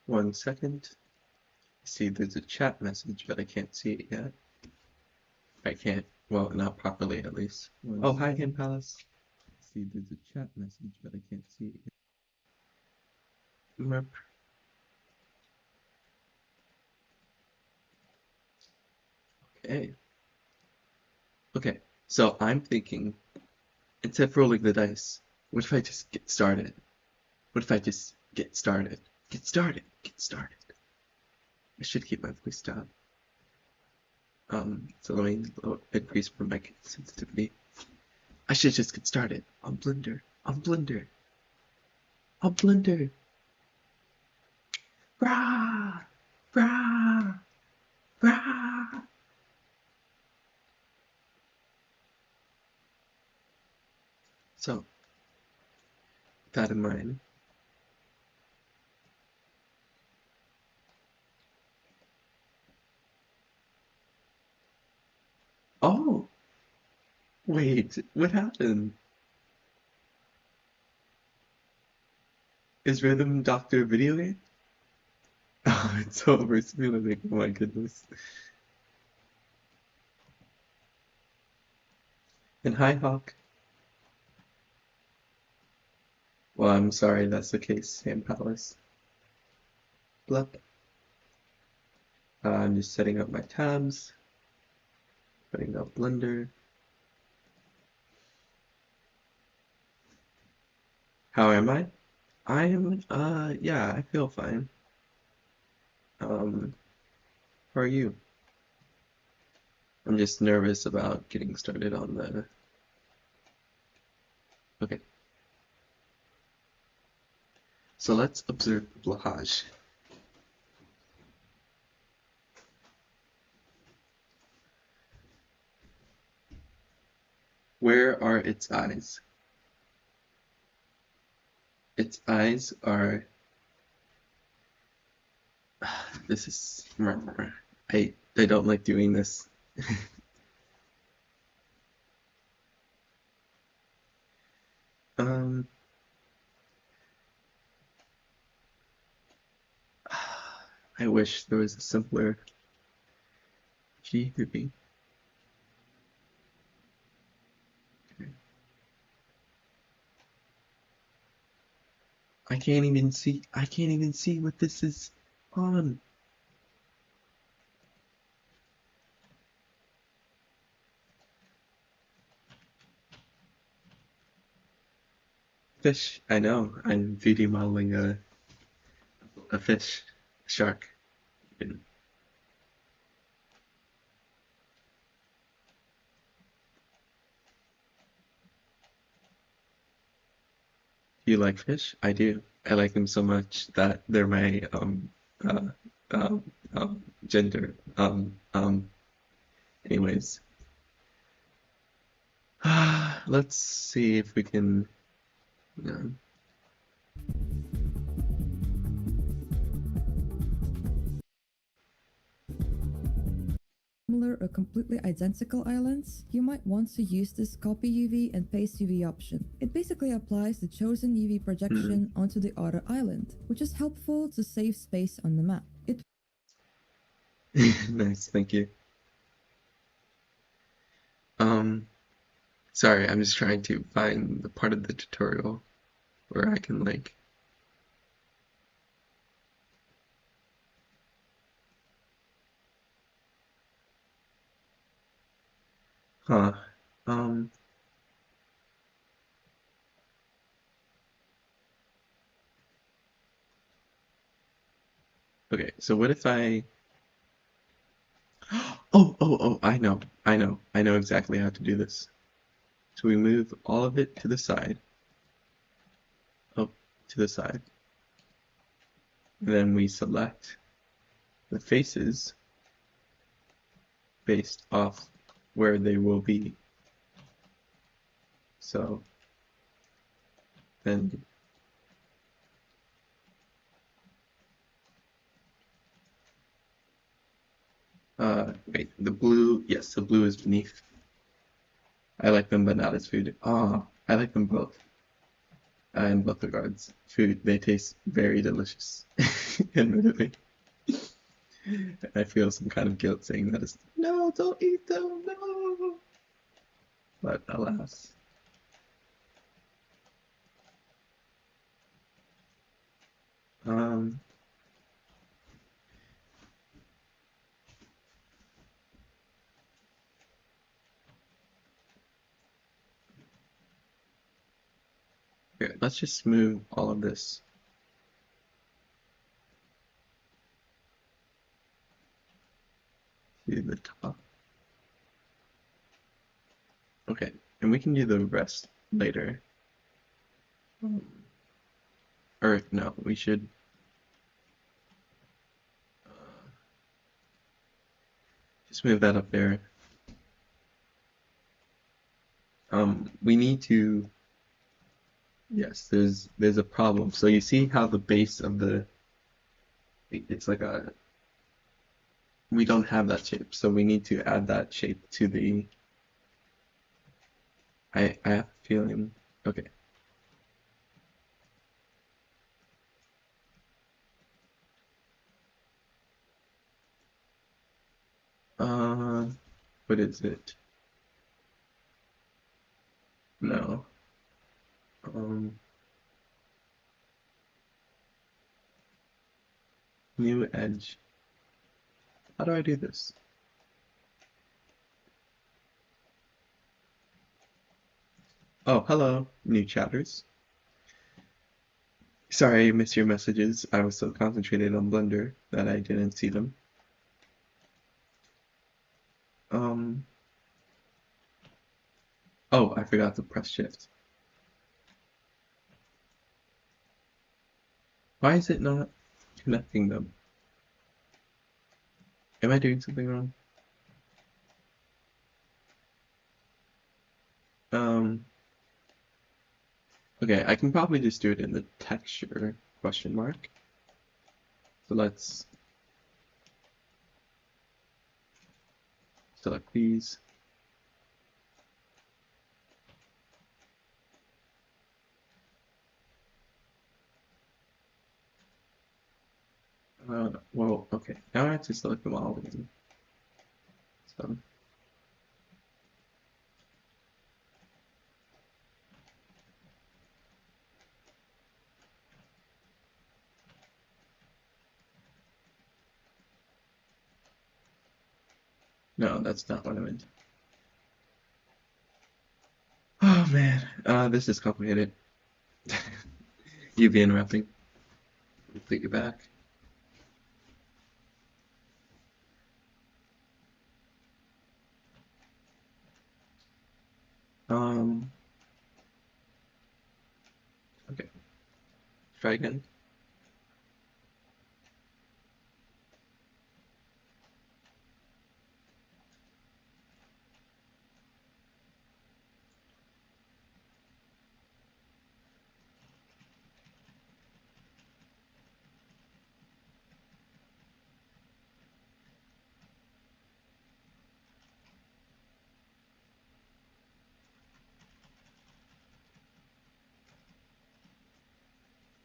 1 second. See, there's a chat message, but I can't see it yet. I can't, well, not properly at least. Oh, hi, Game Palace. See, there's a chat message, but I can't see it yet. Merp. Okay. Okay, so I'm thinking, instead of rolling the dice, what if I just get started? What if I just get started? Get started, get started. I should keep my voice down. So let me increase my mic sensitivity. I should just get started. On Blender. On Blender. On Blender. Rah! Rah! Rah! So, with that in mind, oh! Wait, what happened? Is Rhythm Doctor a video game? Oh, it's over. It's like, oh my goodness. And hi, Hawk. Well, I'm sorry that's the case, Sam Palace. Blup. I'm just setting up my tabs. Putting up Blender. How am I? I am, yeah, I feel fine. How are you? I'm just nervous about getting started on the... Okay. So let's observe Blahaj. Where are its eyes? Its eyes are... This is... I don't like doing this. I wish there was a simpler G grouping. Okay. I can't even see what this is on. Fish, I know. I'm 3D modeling a fish, a shark. Do you like fish? I do. I like them so much that they're my uh, gender. Anyways, let's see if we can. Similar or completely identical islands, you might want to use this copy UV and paste UV option. It basically applies the chosen UV projection onto the other island, which is helpful to save space on the map. Nice, thank you. Sorry, I'm just trying to find the part of the tutorial where I can like. Huh. Okay, so what if I... Oh, I know exactly how to do this. So we move all of it to the side. Oh, to the side. And then we select the faces based off where they will be. So then wait, the blue, yes, the blue is beneath. I like them, but not as food. Ah, I like them both. in both regards. Food, they taste very delicious, admittedly. I feel some kind of guilt saying that is, no, don't eat them, no. But alas. Um, Here, let's just move all of this to the top. Okay, and we can do the rest later. Or no, we should just move that up there. We need to, yes, there's a problem. So you see how the base of it's like we don't have that shape, so we need to add that shape to I have a feeling, okay. Uh, what is it? No. Um, New edge. How do I do this? Oh, hello, new chatters. Sorry I missed your messages. I was so concentrated on Blender that I didn't see them. Um, oh, I forgot to press shift. Why is it not connecting them? Am I doing something wrong? Um, okay, I can probably just do it in the texture question mark. So let's select these. Well, okay, now I have to select them all again. So, no, that's not what I meant. Oh man, this is complicated. UV interrupting. Take it back. Um, okay, try again.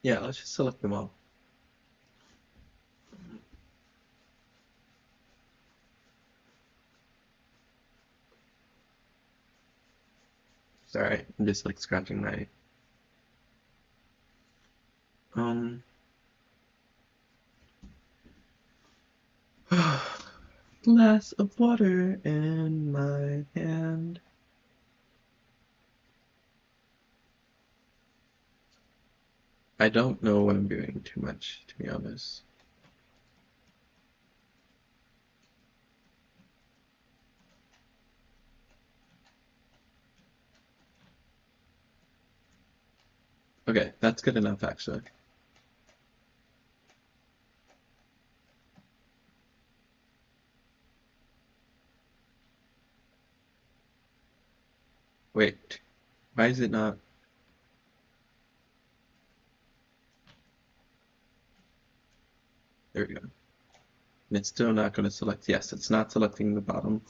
Yeah, let's just select them all. Sorry, I'm just like scratching my um glass of water in my hand. I don't know what I'm doing too much, to be honest. Okay, that's good enough actually. Wait, why is it not? There we go. And it's still not going to select. Yes, it's not selecting the bottom.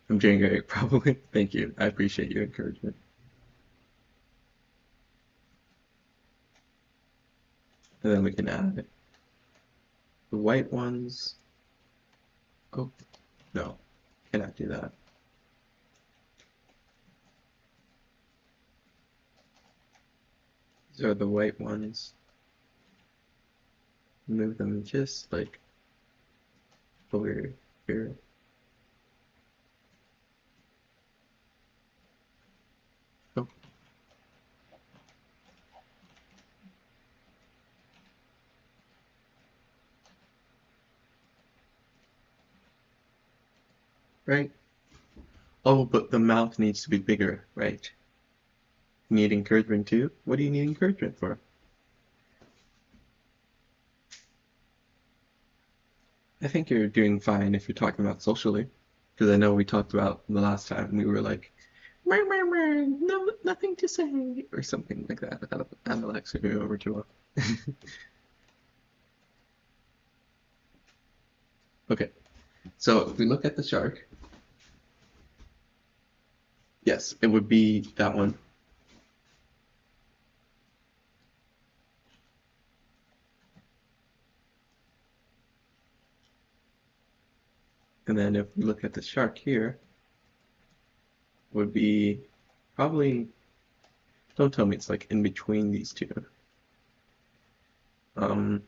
I'm doing great, probably. Thank you. I appreciate your encouragement. And then we can add the white ones. Oh, no, cannot do that. These are the white ones. Move them just like over here. Oh, right. Oh, but the mouth needs to be bigger, right? Need encouragement too? What do you need encouragement for? I think you're doing fine if you're talking about socially. Because I know we talked about the last time we were like, "Meow, meow, meow, no, nothing to say," or something like that. I don't like to go over too well. Okay, so if we look at the shark, yes, it would be that one. And then if we look at the shark here, would be probably, don't tell me it's like in between these two. Um,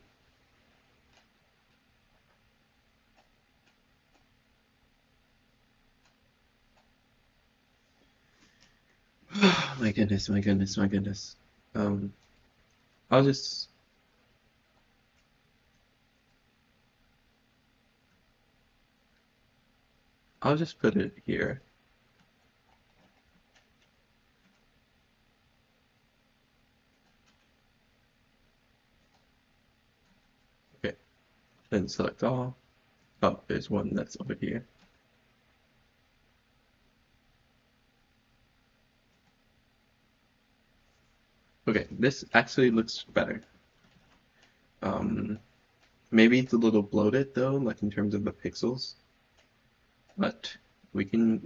my goodness, my goodness, my goodness. Um, I'll just, I'll just put it here. Okay, then select all. Oh, there's one that's over here. Okay, this actually looks better. Um, maybe it's a little bloated though, like in terms of the pixels, but we can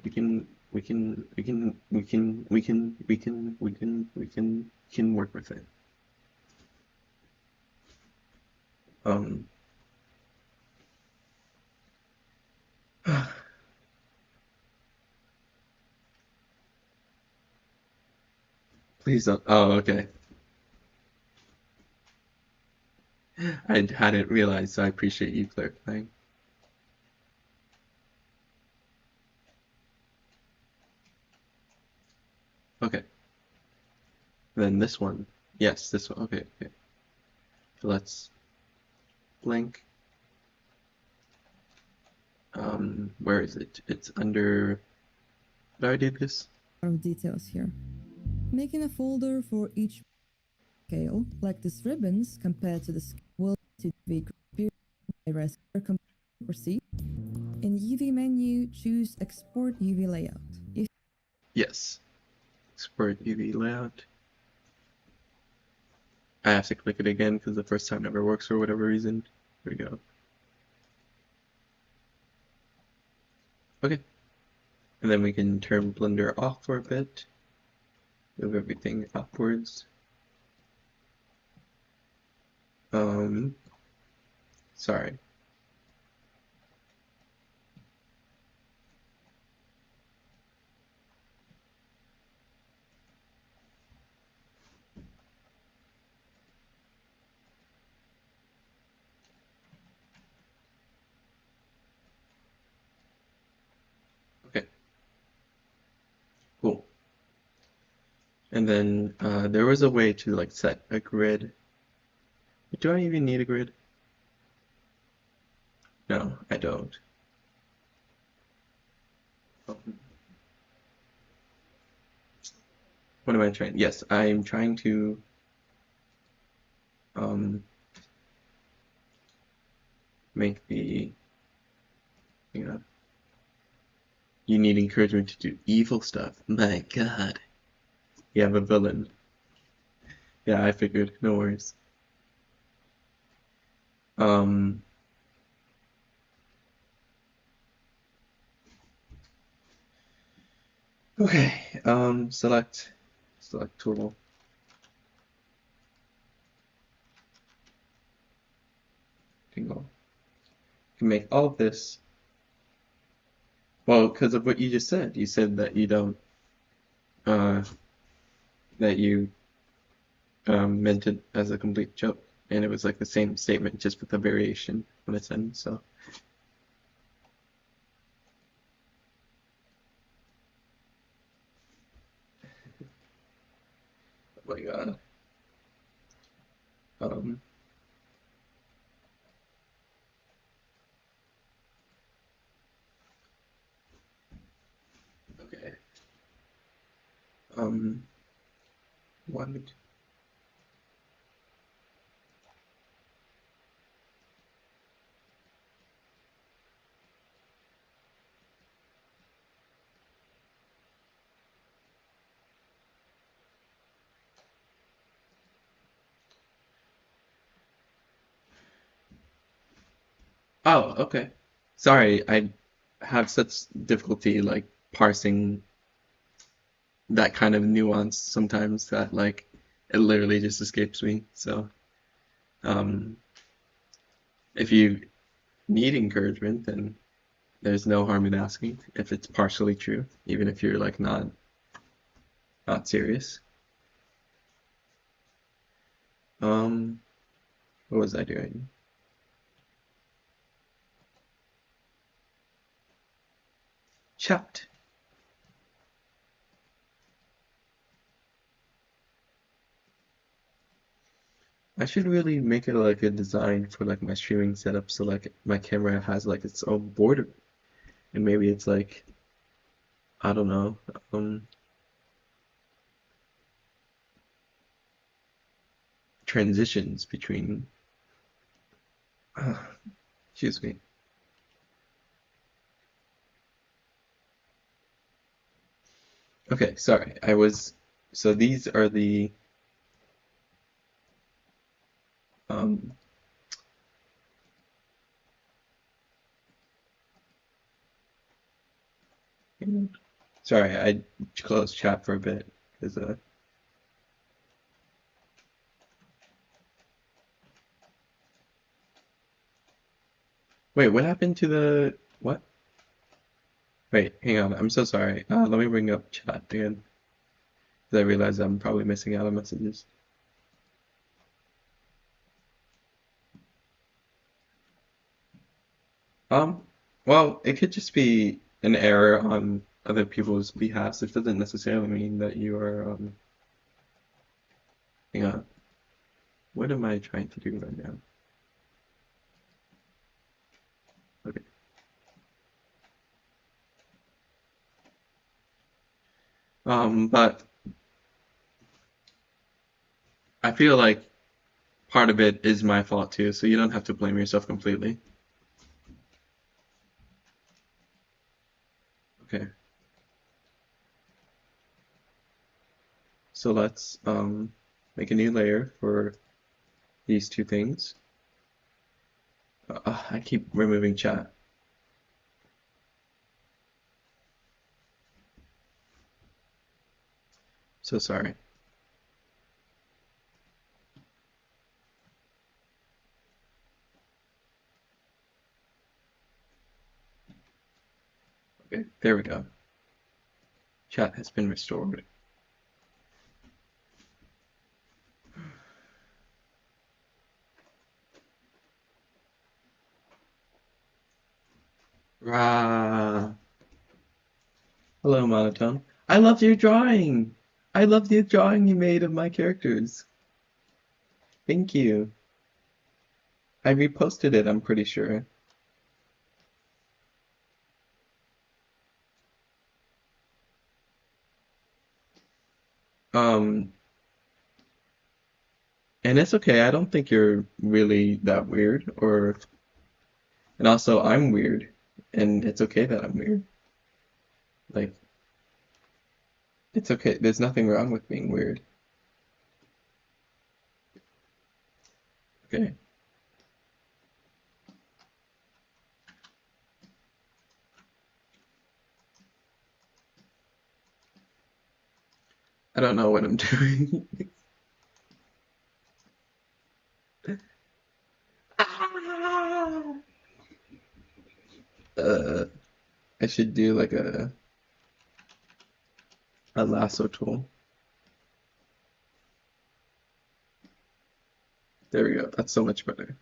work with it. Um, please don't. Oh, okay. I hadn't realized, so I appreciate you clarifying. Okay, then this one. Yes, this one. Okay, okay. So let's blink. Where is it? It's under. Did I do this? Of details here. Making a folder for each scale, like these ribbons compared to the scale, will to be proceed. In UV menu, choose Export UV Layout. If Yes. Export UV layout. I have to click it again because the first time never works for whatever reason. Here we go. Okay. And then we can turn Blender off for a bit. Move everything upwards. Sorry. Okay. Cool. And then there was a way to like set a grid. Do I even need a grid? No, I don't. What am I trying? Yes, I'm trying to um, make the, you know, you need encouragement to do evil stuff. My God. You have a villain. Yeah, I figured. No worries. Um, okay. Select tool. rectangle. You can make all of this, well, because of what you just said. You said that you don't, uh, that you meant it as a complete joke, and it was like the same statement, just with a variation on its end. So, oh my God. Um, okay. Um, what? Oh, okay. Sorry, I have such difficulty like parsing that kind of nuance sometimes that like it literally just escapes me. So, um, if you need encouragement, then there's no harm in asking if it's partially true, even if you're like not serious. Um, what was I doing? Chat. I should really make it like a design for like my streaming setup so like my camera has like its own border and maybe it's like I don't know, transitions between excuse me. Okay, sorry. So these are the um sorry, I closed chat for a bit because wait, what happened to the what? Wait, hang on. I'm so sorry. Let me bring up chat again because I realize I'm probably missing out on messages. Um, well, it could just be an error on other people's behalf. It doesn't necessarily mean that you are hang on. What am I trying to do right now? Okay. But I feel like part of it is my fault too, so you don't have to blame yourself completely. Okay. So let's make a new layer for these two things. I keep removing chat. So sorry. Okay, there we go. Chat has been restored. Rah. Hello, Monotone. I loved your drawing. I loved the drawing you made of my characters. Thank you. I reposted it, I'm pretty sure. Um, and it's okay. I don't think you're really that weird, or and also I'm weird, and it's okay that I'm weird. Like, it's okay. There's nothing wrong with being weird. Okay. I don't know what I'm doing. Uh, I should do like a lasso tool. There we go. That's so much better.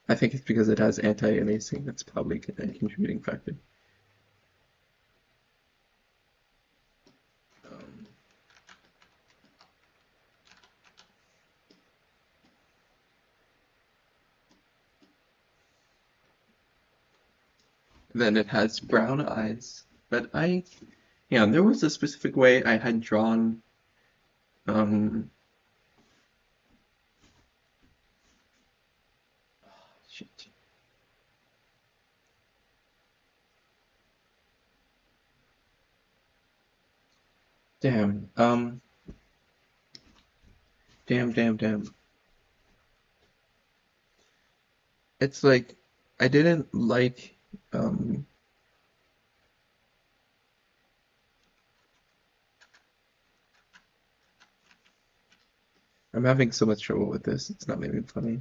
I think it's because it has anti-aliasing. That's probably a contributing factor. Um, then it has brown eyes. But yeah, there was a specific way I had drawn. Um, shit. Damn. Damn. It's like I didn't like. Um, I'm having so much trouble with this. It's not even funny.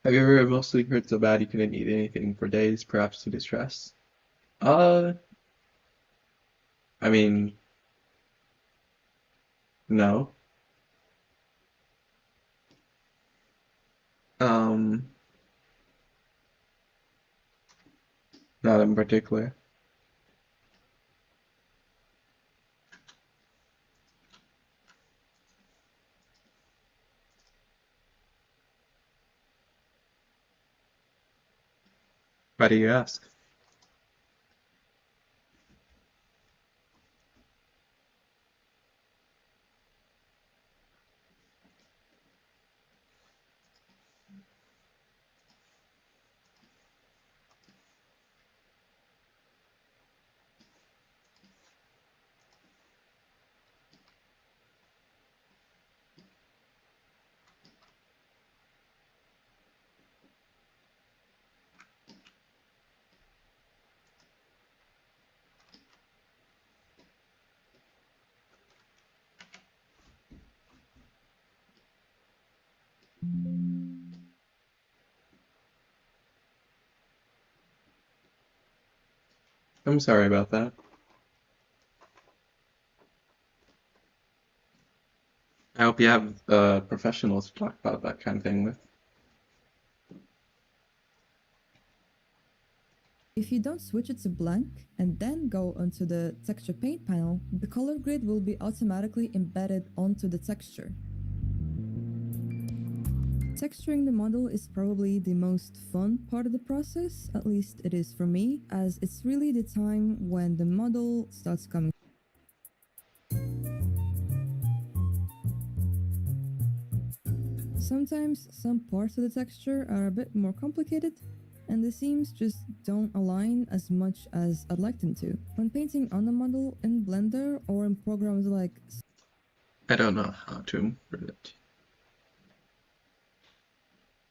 Have you ever mostly hurt so bad you couldn't eat anything for days, perhaps due to stress? Uh, I mean, no. Um, Not in particular. Why do you ask? I'm sorry about that. I hope you have professionals to talk about that kind of thing with. If you don't switch it to blank and then go onto the texture paint panel, the color grid will be automatically embedded onto the texture. Texturing the model is probably the most fun part of the process, at least it is for me, as it's really the time when the model starts coming. Sometimes some parts of the texture are a bit more complicated, and the seams just don't align as much as I'd like them to. When painting on the model in Blender or in programs like I don't know how to improve it.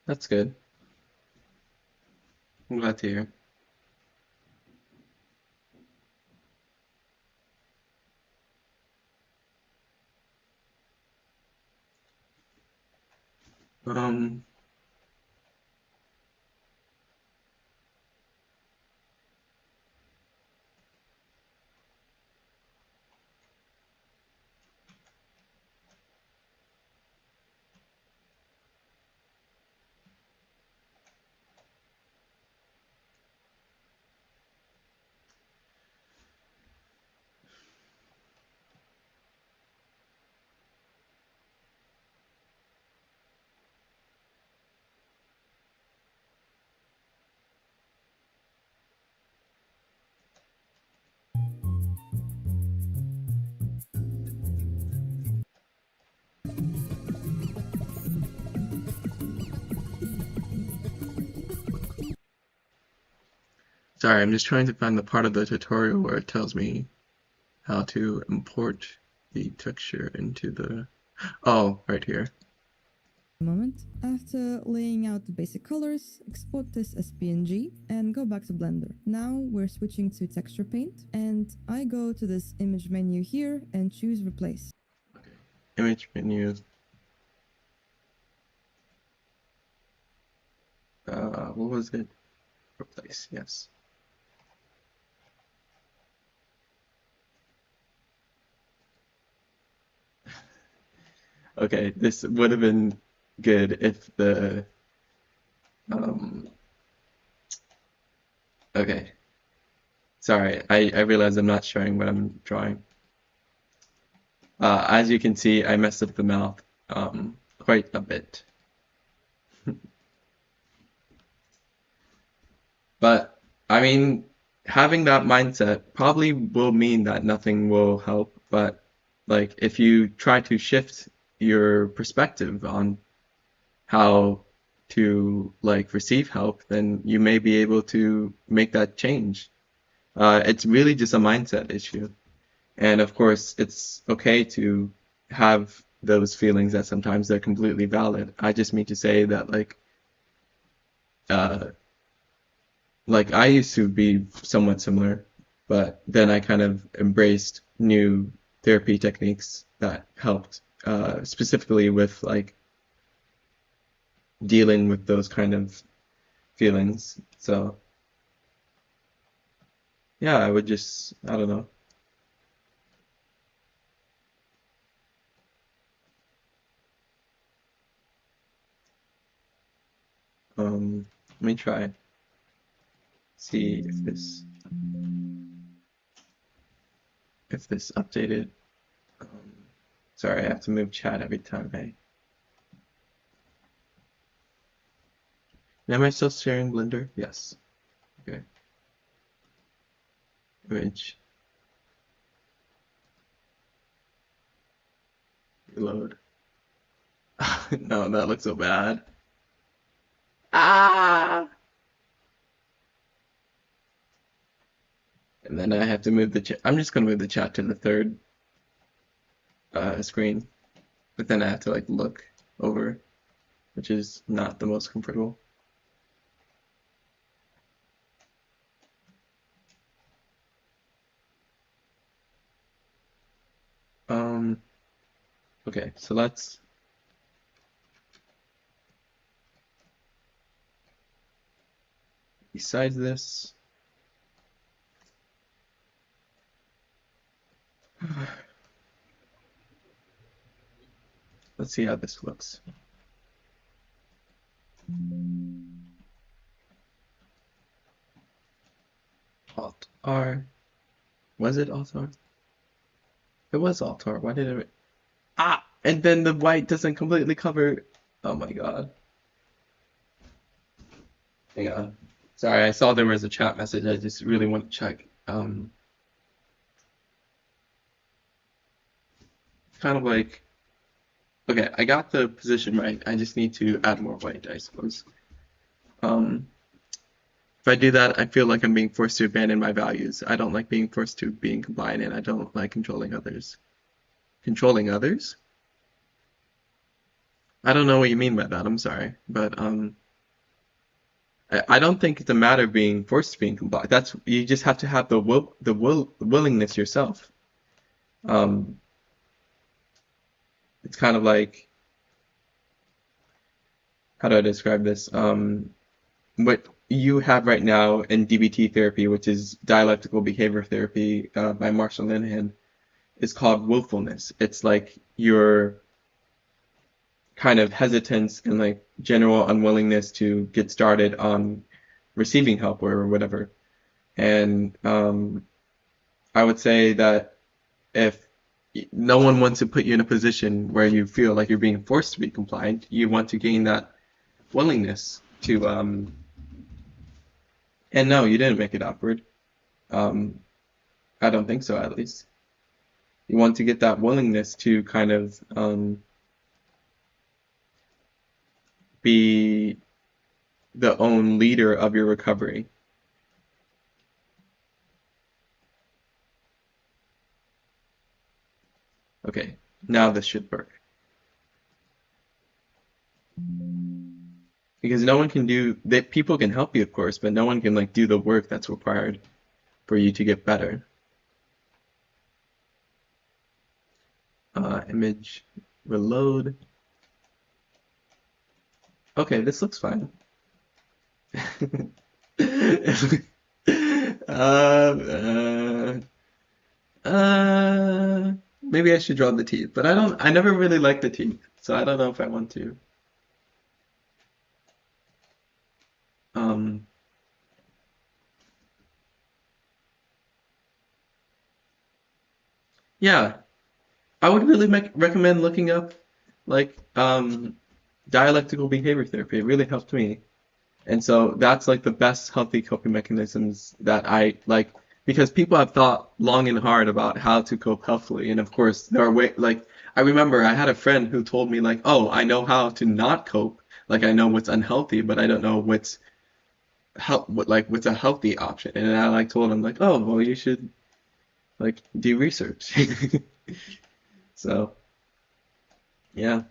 That's good. I'm glad to hear. Um, Sorry, I'm just trying to find the part of the tutorial where it tells me how to import the texture into the... Oh, right here. moment. After laying out the basic colors, export this as PNG and go back to Blender. Now we're switching to texture paint and I go to this image menu here and choose replace. Okay. Image menu. What was it? Replace, yes. Okay, this would have been good if the um okay. Sorry, I realize I'm not showing what I'm drawing. As you can see, I messed up the mouth quite a bit. But I mean, having that mindset probably will mean that nothing will help. But like, if you try to shift your perspective on how to like receive help, then you may be able to make that change. It's really just a mindset issue. And of course, it's okay to have those feelings that sometimes they're completely valid. I just mean to say that uh, like I used to be somewhat similar, but then I kind of embraced new therapy techniques that helped, specifically with like dealing with those kind of feelings. So yeah, I would just, I don't know. Let me try. See if this updated. Um, Sorry, I have to move chat every time. Hey, am I still sharing Blender? Yes. Okay. Image reload. No, that looks so bad. Ah! And then I have to move the chat. I'm just gonna move the chat to the third screen, but then I have to like look over, which is not the most comfortable. Um, okay, so let's besides this, let's see how this looks. Alt R. Was it Alt R? It was Alt R. Why did it? Ah! And then the white doesn't completely cover. Oh my god. Hang on. Sorry, I saw there was a chat message. I just really want to check. Kind of like, okay, I got the position right. I just need to add more white, I suppose. Um, if I do that, I feel like I'm being forced to abandon my values. I don't like being forced to being compliant, and I don't like controlling others. Controlling others? I don't know what you mean by that. I'm sorry, but I don't think it's a matter of being forced to being compliant. That's you just have to have the willingness yourself. Um, it's kind of like how do I describe this? What you have right now in DBT therapy, which is dialectical behavior therapy by Marshall Linehan, is called willfulness. It's like your kind of hesitance and like general unwillingness to get started on receiving help or whatever. And I would say that if no one wants to put you in a position where you feel like you're being forced to be compliant, you want to gain that willingness to and no, you didn't make it awkward. Um, I don't think so, at least. You want to get that willingness to kind of be the own leader of your recovery. Okay, now this should work. because no one can do that. People can help you, of course, but no one can like do the work that's required for you to get better. Image reload. Okay, this looks fine. uh, Maybe I should draw the teeth, but I never really liked the teeth, so I don't know if I want to. Um, yeah, I would really recommend looking up like dialectical behavior therapy. It really helped me. And so that's like the best healthy coping mechanisms that I like because people have thought long and hard about how to cope healthily. And of course, there are like I remember I had a friend who told me like, "Oh, I know how to not cope. Like I know what's unhealthy, but I don't know what's a healthy option." And I like told him like, "Oh, well, you should like do research." So, yeah.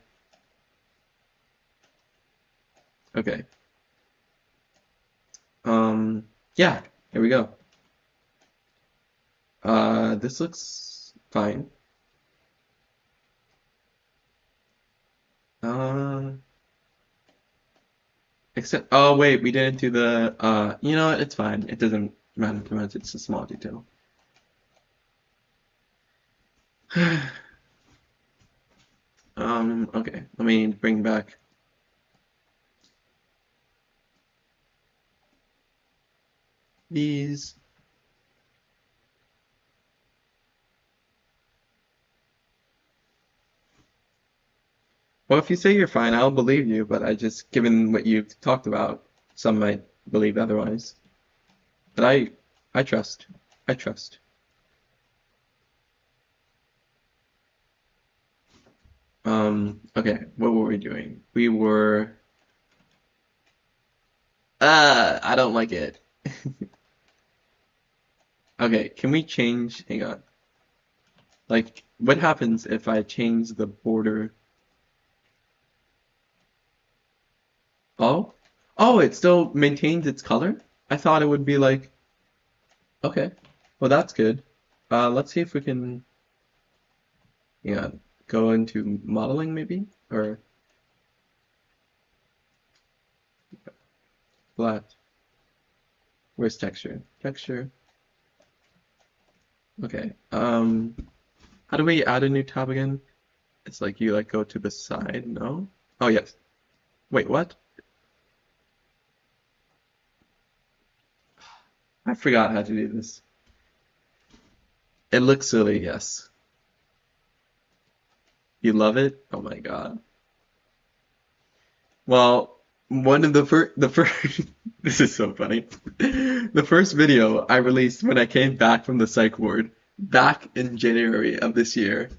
Okay. Yeah, here we go. This looks fine. Uh, Except, oh wait, we didn't do the, you know what, it's fine. It doesn't matter too much. It's a small detail. Okay, let me bring back these. Well, if you say you're fine, I'll believe you, but I just, given what you've talked about, some might believe otherwise. But I trust. I trust. Okay, what were we doing? We were, I don't like it. Okay, can we change, hang on. Like, what happens if I change the border? Oh? Oh, it still maintains its color? I thought it would be like, okay, well that's good. Let's see if we can, yeah, go into modeling maybe? Or flat. Where's texture? Texture. Okay. How do we add a new tab again? It's like you like go to the side, no? Oh yes. Wait, what? I forgot how to do this. It looks silly, yes. You love it? Oh my God. Well, one of the first, this is so funny. The first video I released when I came back from the psych ward back in January of this year,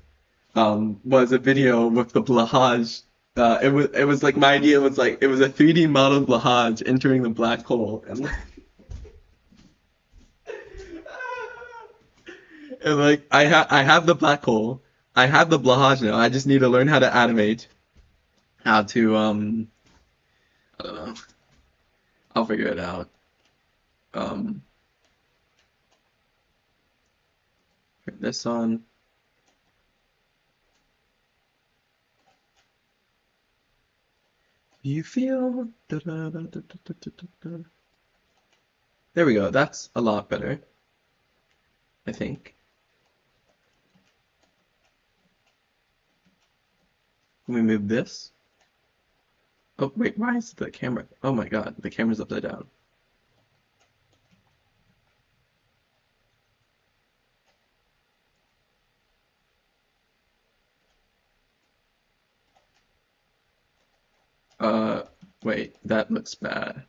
was a video with the Blahaj. It was like my idea was like it was a 3D model Blahaj entering the black hole, and like I have the black hole, I have the Blahaj now. I just need to learn how to animate, how to I don't know. I'll figure it out. Um, Turn this on. You feel. There we go. That's a lot better, I think. Let me move this. Oh, wait, why is the camera? Oh my God, the camera's upside down. Uh, Wait, that looks bad.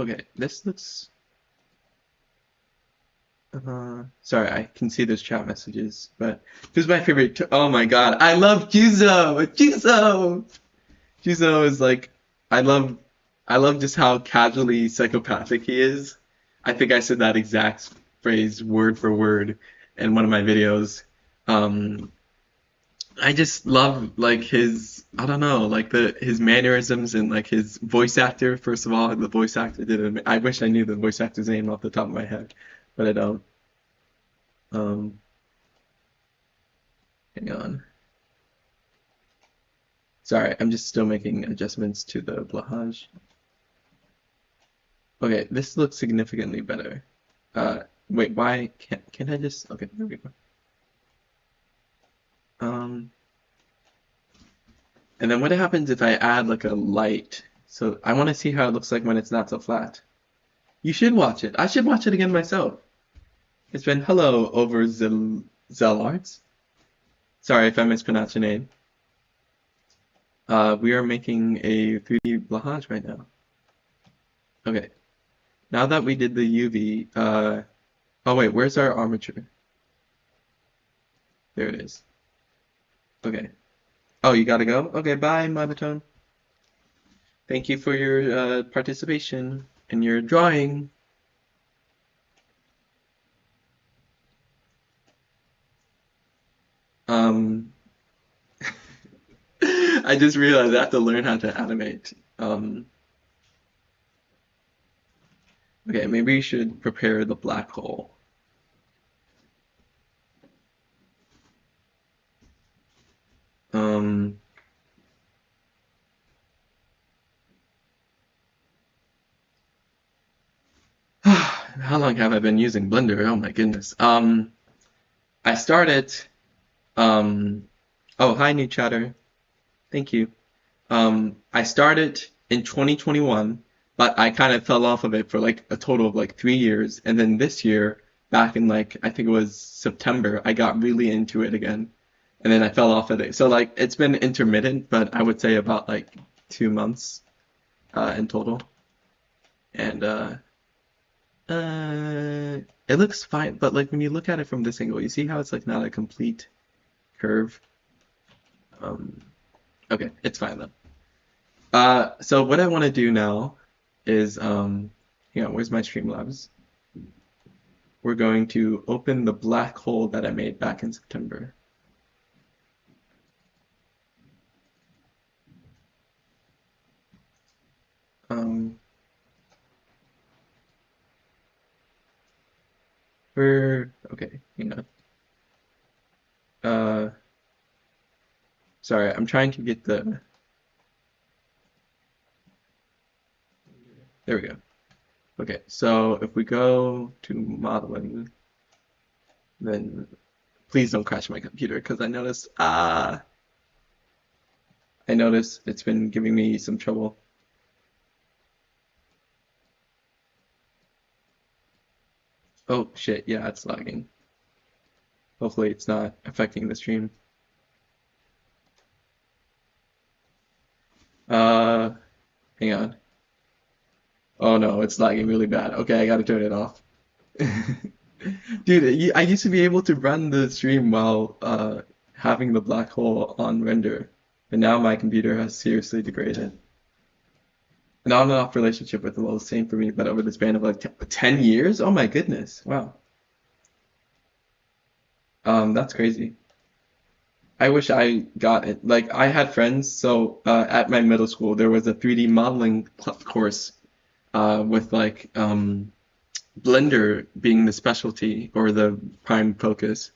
Okay, this looks. Sorry, I can see those chat messages, but who's my favorite? Oh my God, I love Juzo. Juzo. Juzo is like, I love, I love just how casually psychopathic he is. I think I said that exact phrase word for word. in one of my videos. Um, I just love like his I don't know like the his mannerisms and like his voice actor. First of all, the voice actor did it. I wish I knew the voice actor's name off the top of my head, but I don't. Um, Hang on. Sorry, I'm just still making adjustments to the blahage. Okay, this looks significantly better. Wait, why can't I just? Okay, there we go. Um, and then what happens if I add like a light? So I want to see how it looks like when it's not so flat. You should watch it. I should watch it again myself. It's been hello over Zellards. Sorry if I mispronounced your name. We are making a 3D blahage right now. Okay, now that we did the UV, oh wait, where's our armature? There it is. Okay. Oh, you gotta go? Okay, bye, Monotone. Thank you for your participation in your drawing. Um, I just realized I have to learn how to animate. Okay, maybe we should prepare the black hole. Um, how long have I been using Blender? Oh my goodness. I started, um, oh, hi, new chatter. Thank you. I started in 2021, but I kind of fell off of it for like a total of like 3 years. And then this year, back in like, I think it was September, I got really into it again. And then I fell off of it. So like, it's been intermittent, but I would say about like 2 months, in total. And, it looks fine, but like when you look at it from this angle, you see how it's like not a complete curve? Um, okay, it's fine though. So what I want to do now is, hang on, where's my Streamlabs? We're going to open the black hole that I made back in September. Um, okay, hang on. Uh, Sorry, I'm trying to get there we go. Okay, so if we go to modeling, then please don't crash my computer because I noticed it's been giving me some trouble. Oh shit, yeah, it's lagging. Hopefully it's not affecting the stream. Uh, Hang on. Oh no, it's lagging really bad. Okay, I gotta turn it off. Dude, I used to be able to run the stream while having the black hole on render, and now my computer has seriously degraded. An on and off relationship with the well, same for me, but over the span of like 10 years? Oh my goodness. Wow. That's crazy. I wish I got it. Like I had friends, so at my middle school there was a 3D modeling course with like Blender being the specialty or the prime focus.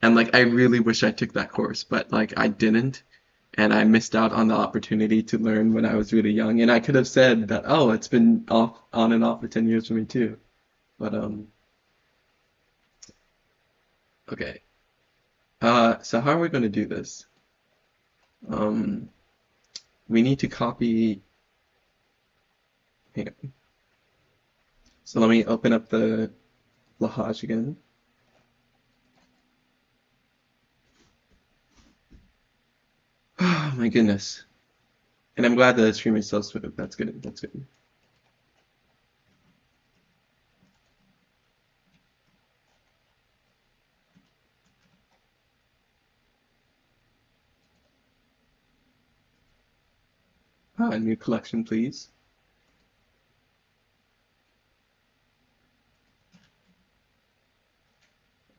And like I really wish I took that course, but like I didn't. And I missed out on the opportunity to learn when I was really young. And I could have said that, oh, it's been off on and off for 10 years for me too. But okay. So how are we going to do this? Um, we need to copy. Hang on. So let me open up the Lahaj again. Oh my goodness. And I'm glad the stream is so smooth. That's good. That's good. New collection, please.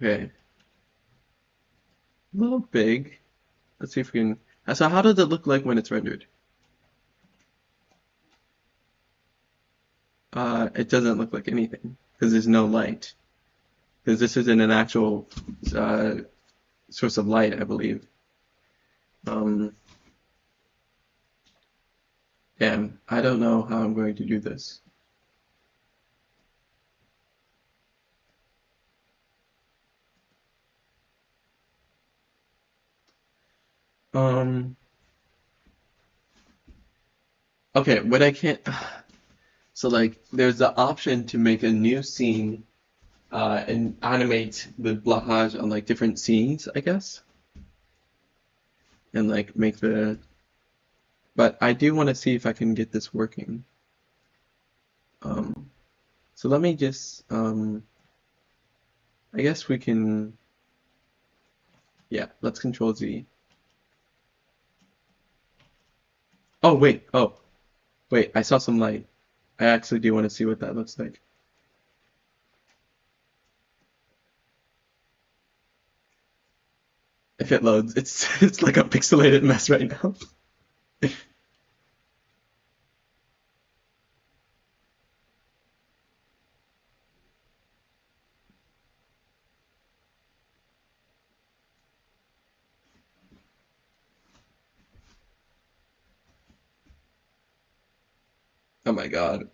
Okay. A little big. Let's see if we can. So how does it look like when it's rendered? It doesn't look like anything because there's no light. Because this isn't an actual uh, source of light, I believe. Um, and I don't know how I'm going to do this. Um, okay, what I can't. So like, there's the option to make a new scene and animate the blocage on like different scenes, I guess, and like make the. But I do want to see if I can get this working. Um, so let me just. I guess we can. Yeah, let's Control Z. Oh wait, wait, I saw some light. I actually do want to see what that looks like. If it loads, it's it's like a pixelated mess right now. Oh my God.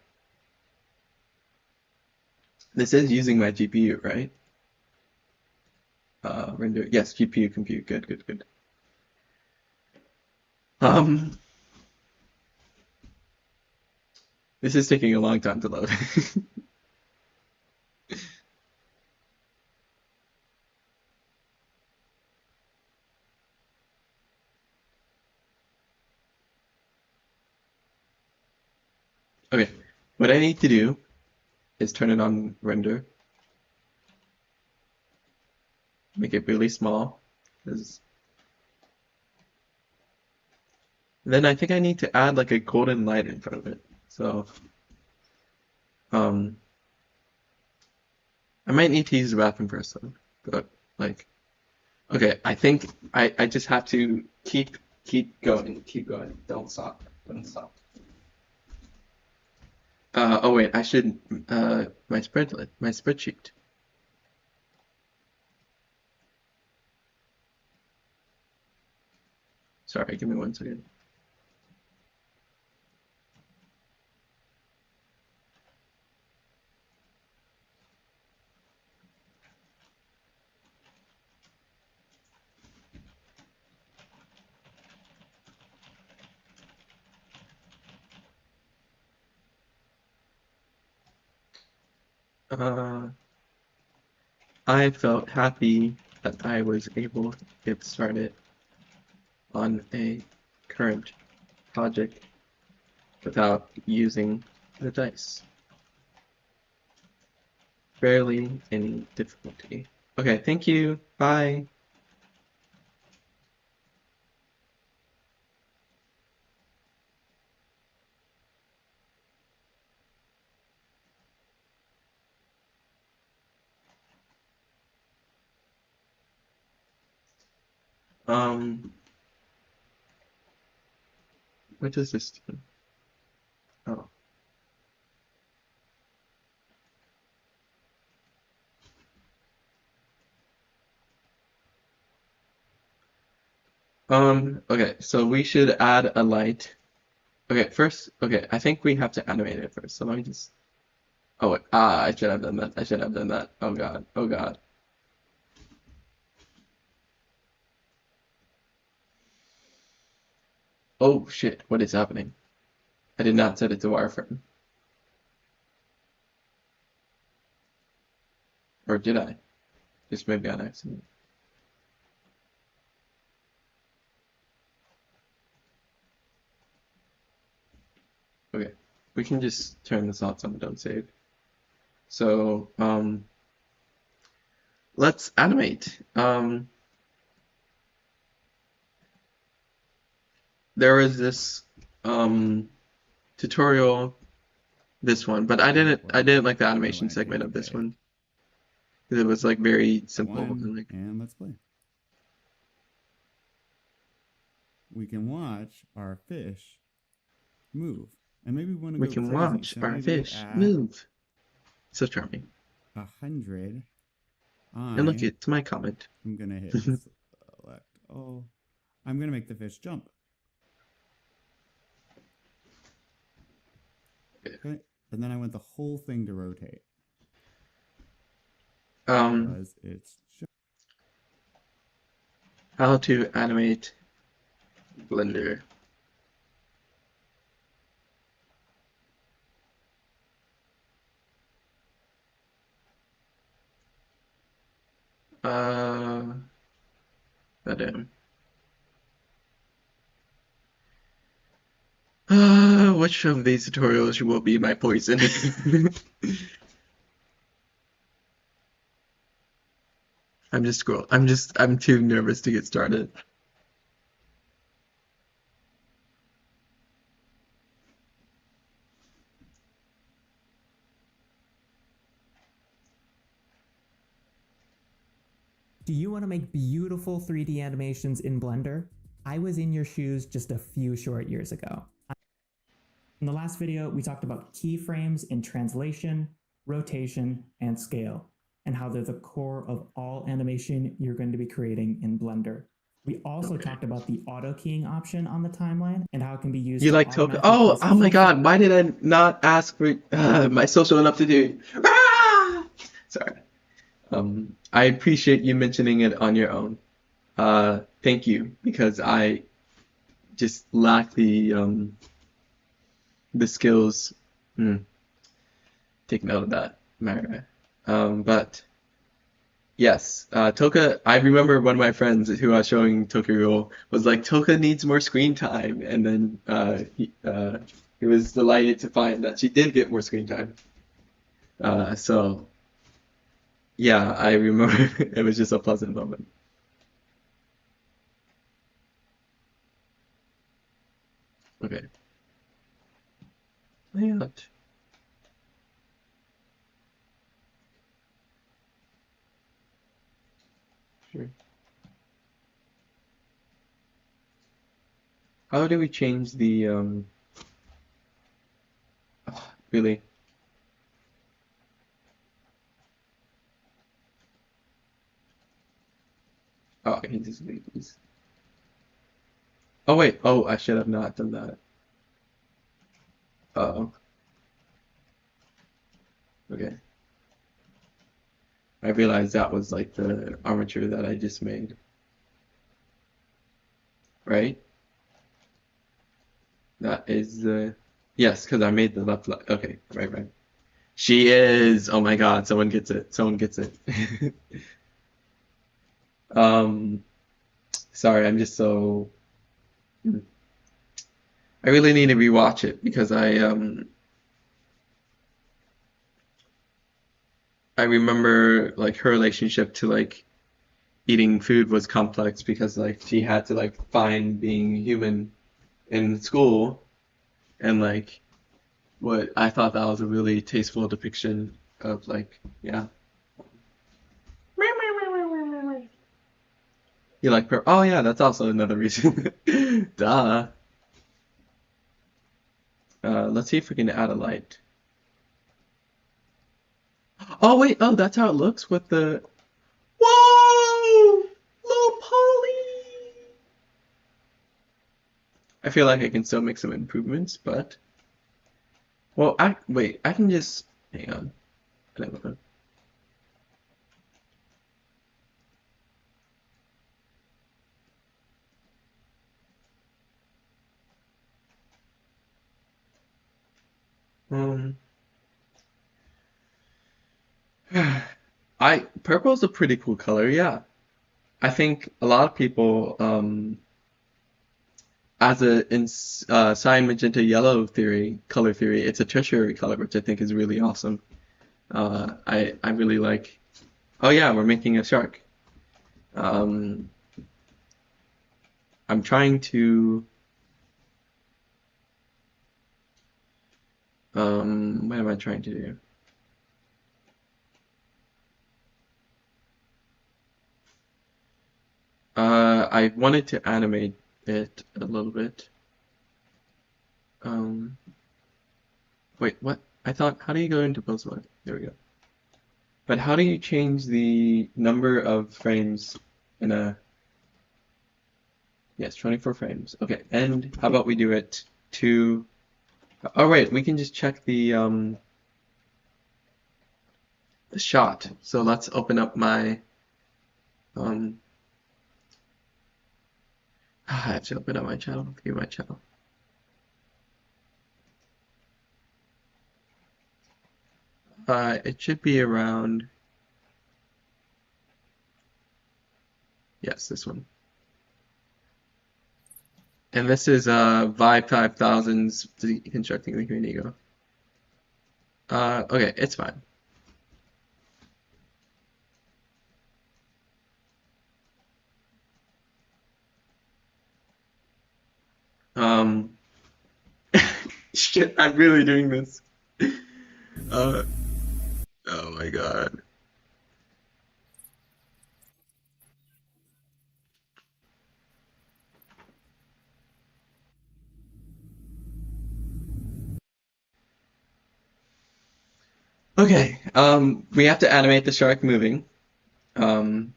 This is using my GPU, right? Render. Yes, GPU compute. Good, good, good. Um, this is taking a long time to load. Okay, what I need to do is turn it on render, make it really small, 'cause then I think I need to add like a golden light in front of it. So, um, I might need to use the bathroom first though. But like, okay, I think I just have to keep going, keep going. Don't stop, don't stop. Oh wait, I should my spreadsheet. Sorry, give me 1 second. Uh, I felt happy that I was able to get started on a current project without using the dice. Barely any difficulty. Okay, thank you. Bye. Um, what does this do? Oh. Okay, so we should add a light. Okay, first, okay, I think we have to animate it first. So let me just, oh, wait, I should have done that. I should have done that. Oh God, oh God. Oh shit, what is happening? I did not set it to wireframe. Or did I? Just maybe on accident. Okay, we can just turn this off so we don't save. So, let's animate. There was this um, tutorial, this one, but I didn't like the Auto animation segment acting, of this okay. one because it was like very simple One, and like and let's play. we can watch our fish move. And maybe we want to We go can crazy. watch So our maybe fish at move. So charming. 100, And look, I it's my comment. am going to hit select all. I'm going to make the fish jump. Okay. And then I want the whole thing to rotate. Because it's just... How to animate Blender. Goddamn. Which of these tutorials will be my poison? I'm too nervous to get started. Do you want to make beautiful 3D animations in Blender? I was in your shoes just a few short years ago. In the last video, we talked about keyframes in translation, rotation, and scale, and how they're the core of all animation you're going to be creating in Blender. We also talked about the auto keying option on the timeline and how it can be used You to like Toka? automatically place Oh my full god, why did I not ask for my social enough to do? Ah! Sorry. I appreciate you mentioning it on your own. Thank you, because I just lack the skills. Take note of that, Myra. But yes, Toka. I remember one of my friends who I was showing Toka was like, Toka needs more screen time, and then he was delighted to find that she did get more screen time. So yeah, I remember it was just a pleasant moment. Okay. Layout. Sure. How do we change the really? Oh, I can just leave these. Oh wait, oh, I should have not done that. Uh-oh. Okay. I realized that was like the armature that I just made. Right? That is the... Yes, because I made the left. Okay, right. She is... Oh my god, someone gets it. Someone gets it. Um, sorry, I'm just so... I really need to rewatch it because I remember like her relationship to like eating food was complex because like she had to like find being human in school, and like what I thought that was a really tasteful depiction of like, yeah. You like her? Oh yeah, that's also another reason. Duh. Let's see if we can add a light. Oh wait, oh that's how it looks with the... Whoa! Low poly! I feel like I can still make some improvements, but... Well, wait, I can just... Hang on. Um, Purple is a pretty cool color, yeah. I think a lot of people, as in cyan, magenta, yellow theory, color theory, it's a tertiary color, which I think is really awesome. I really like. Oh yeah, we're making a shark. I'm trying to. What am I trying to do? I wanted to animate it a little bit. Wait, what? I thought, how do you go into pose mode? There we go. But how do you change the number of frames in a... Yes, 24 frames. Okay, and how about we do it to... Oh, wait, we can just check the shot. So let's open up my... I have to open up my channel, view my channel. It should be around... Yes, this one. And this is Vibe 5000's Deconstructing the Green Ego. Okay, it's fine. Shit, I'm really doing this. Oh my god. Okay, we have to animate the shark moving. Oh,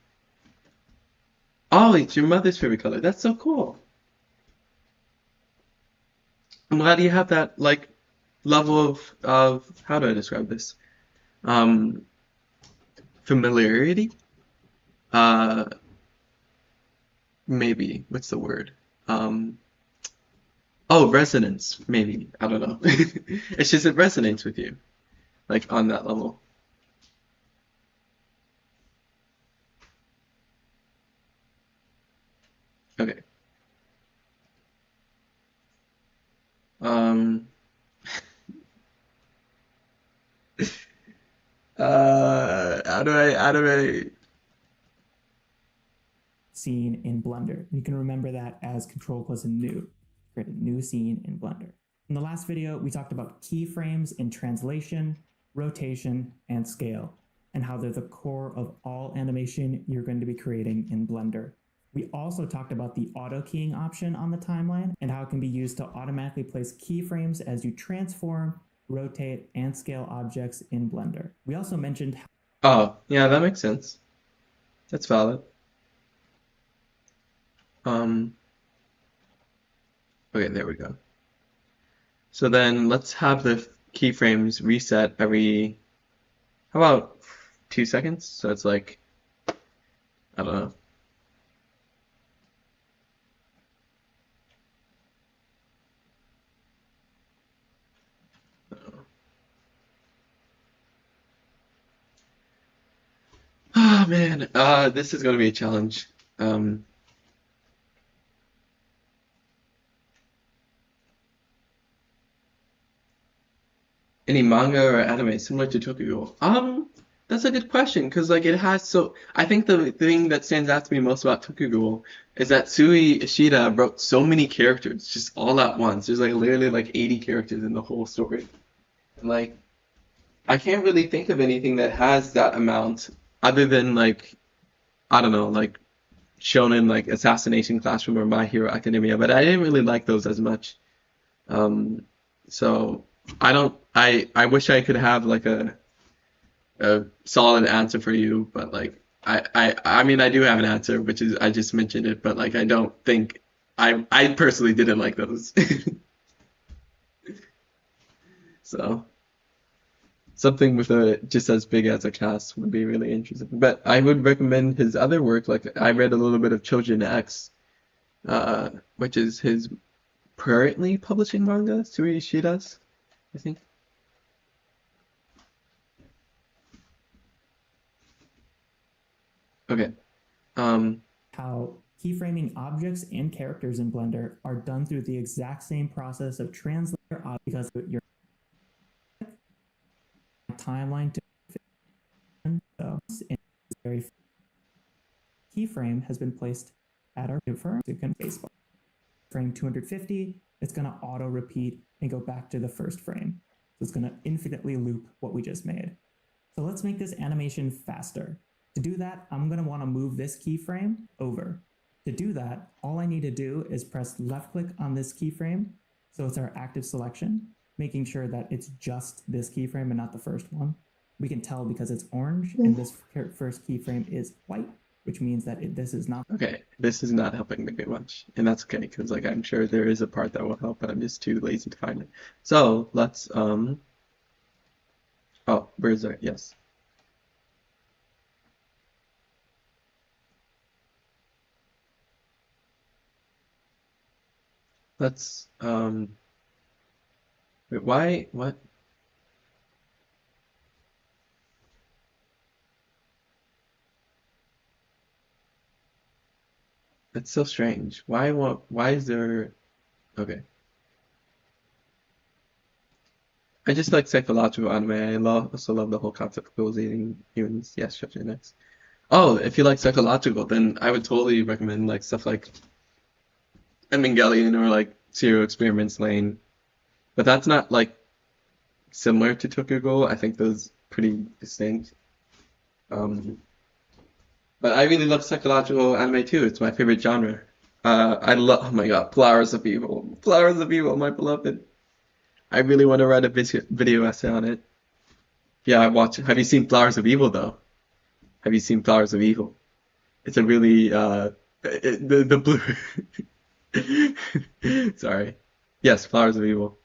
it's your mother's favorite color. That's so cool. I'm glad you have that, like, level of how do I describe this? Um, Familiarity? Uh, maybe. What's the word? Um, oh, resonance, maybe. I don't know. It's just it resonates with you, like, on that level. Okay. Um, how do I, Scene in Blender. You can remember that as Control plus a new. Create a new scene in Blender. In the last video, we talked about keyframes in translation, rotation, and scale, and how they're the core of all animation you're going to be creating in Blender. We also talked about the auto keying option on the timeline and how it can be used to automatically place keyframes as you transform, rotate, and scale objects in Blender. We also mentioned oh, yeah, that makes sense. That's valid. Okay, there we go. So then let's have the keyframes reset every, how about 2 seconds? So it's like, I don't know. Oh man, this is gonna be a challenge. Any manga or anime similar to Tokyo? That's a good question because like it has so. I think the thing that stands out to me most about Tokyo is that Sui Ishida wrote so many characters just all at once. There's like literally like 80 characters in the whole story. And like I can't really think of anything that has that amount other than like I don't know like Shonen like Assassination Classroom or My Hero Academia, but I didn't really like those as much. Um, so I don't. I wish I could have like a solid answer for you, but like I mean I do have an answer, which is I just mentioned it, but like I don't think I personally didn't like those. So something with a just as big as a cast would be really interesting. But I would recommend his other work. Like I read a little bit of Children X, which is his currently publishing manga, Sui Ishida's, I think. Okay. how keyframing objects and characters in Blender are done through the exact same process of translator because your timeline to so in very keyframe has been placed at our firm to Facebook. Frame 250, it's going to auto repeat and go back to the first frame. So it's going to infinitely loop what we just made. So let's make this animation faster. To do that, I'm going to want to move this keyframe over. To do that, all I need to do is press left click on this keyframe. So it's our active selection, making sure that it's just this keyframe and not the first one. We can tell because it's orange and this first keyframe is white, which means that this is not. Okay, this is not helping me very much, and that's okay because like I'm sure there is a part that will help, but I'm just too lazy to find it. So let's oh, where's that? Yes. Let's wait, why what? That's so strange. Why is there okay. I just like psychological anime. Also love the whole concept of actualizing humans. Yes, shut your next. Oh, if you like psychological, then I would totally recommend like stuff like Evangelion or like Serial Experiments Lane. But that's not like similar to Tokyo Ghoul. I think those pretty distinct. Um, but I really love psychological anime too. It's my favorite genre. I love, oh my God, Flowers of Evil. Flowers of Evil, my beloved. I really want to write a video essay on it. Yeah, I watch. Have you seen Flowers of Evil though? Have you seen Flowers of Evil? It's a really the blue. Sorry. Yes, Flowers of Evil.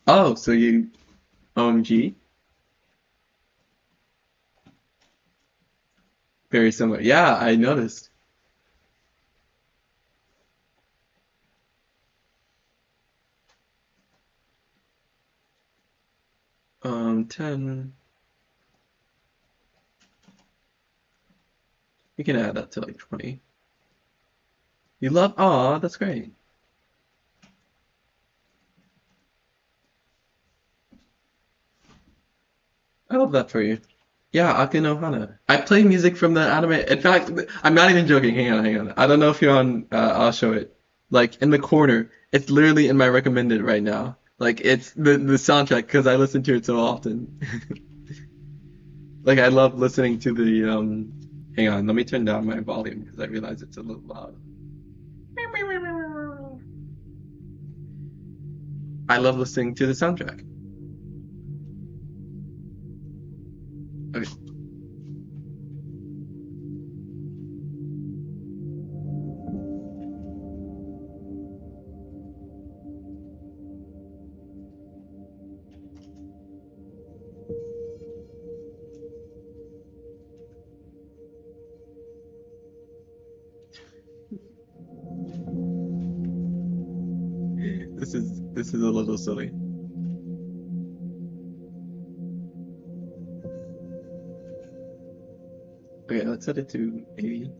Oh, so you OMG? Very similar. Yeah, I noticed. 10. You can add that to like 20. You love, aw, that's great. I love that for you. Yeah, Ake no Hana. I play music from the anime. In fact, I'm not even joking. Hang on. I don't know if you're on, I'll show it. Like in the corner, it's literally in my recommended right now. Like it's the soundtrack because I listen to it so often. Like I love listening to the hang on, let me turn down my volume because I realize it's a little loud. I love listening to the soundtrack. Okay. This is a little silly. Okay, let's set it to 80.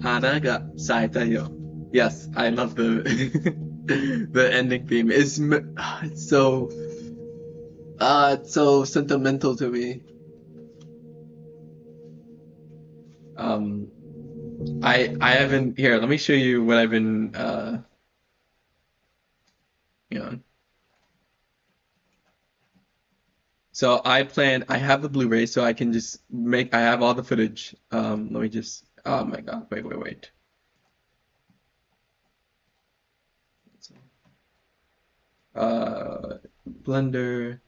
Hanaga Saitayo. Yes, I love the the ending theme. It's so sentimental to me. Um, I haven't here. Let me show you what I've been you know. So I have the Blu-ray, so I can just I have all the footage. Let me just, oh my God, wait. Blender,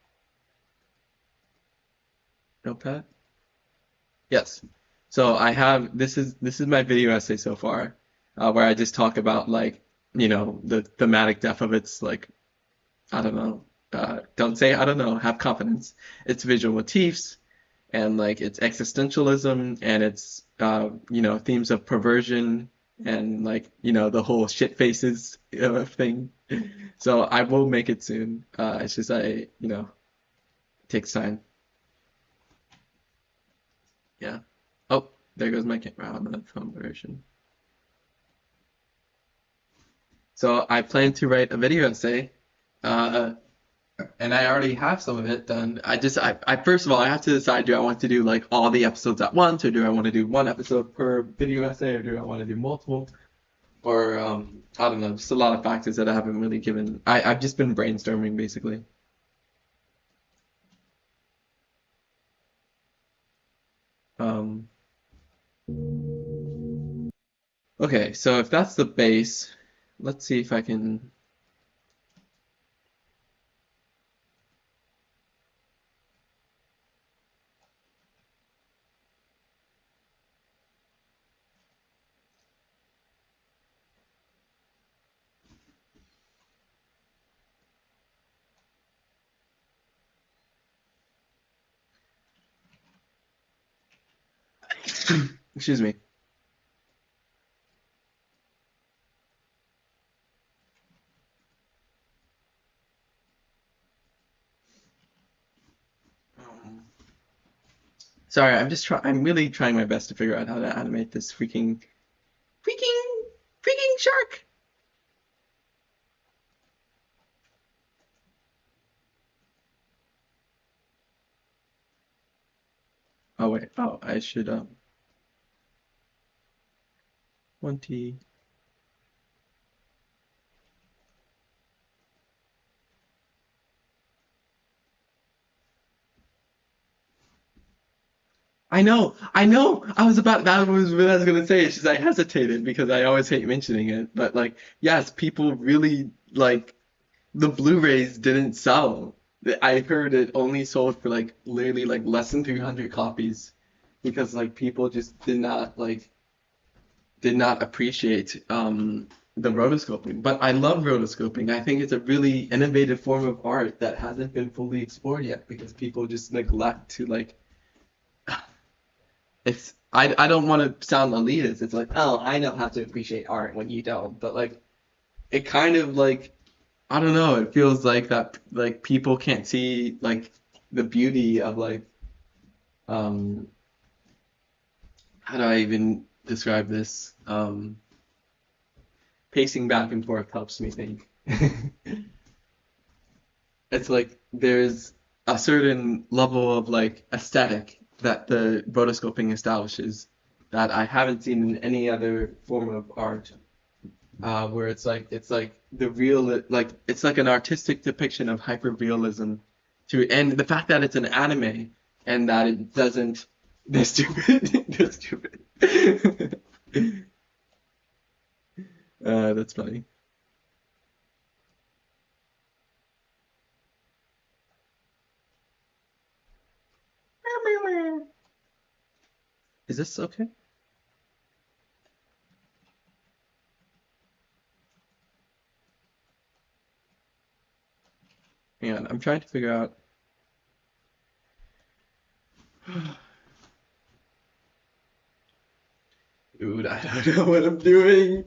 Notepad. Yes. So I have, this is my video essay so far, where I just talk about like, the thematic depth of its like, I don't know, don't say I don't know, have confidence. Its visual motifs and like its existentialism and its themes of perversion and like the whole shit faces thing. So I will make it soon. It's just it takes time. Yeah. Oh, there goes my camera. I'm in a phone version. So I plan to write a video essay. And I already have some of it done. I first of all, I have to decide, do I want to do like all the episodes at once, or do I want to do one episode per video essay, or do I want to do multiple? or I don't know, just a lot of factors that I haven't really given. I've just been brainstorming basically. Um, okay, so if that's the base, let's see if I can. Excuse me. Um, Sorry, I'm really trying my best to figure out how to animate this freaking shark. Oh wait, oh, I should 20. I know. That was what I was gonna say. It's just I hesitated because I always hate mentioning it. But like, yes, people really like the Blu-rays didn't sell. I heard it only sold for like literally like less than 300 copies because like people just did not appreciate the rotoscoping. But I love rotoscoping. I think it's a really innovative form of art that hasn't been fully explored yet because people just neglect to like I don't want to sound elitist. It's like, oh, I know how to appreciate art when you don't. But like it kind of like I don't know, it feels like that like people can't see like the beauty of like um how do I even describe this? Pacing back and forth helps me think. It's like there's a certain level of like aesthetic that the rotoscoping establishes that I haven't seen in any other form of art. Where it's like the real like it's like an artistic depiction of hyperrealism to and the fact that it's an anime and that it doesn't they're stupid they're stupid. That's funny. Is this okay? Hang on, I'm trying to figure out. Dude, I don't know what I'm doing.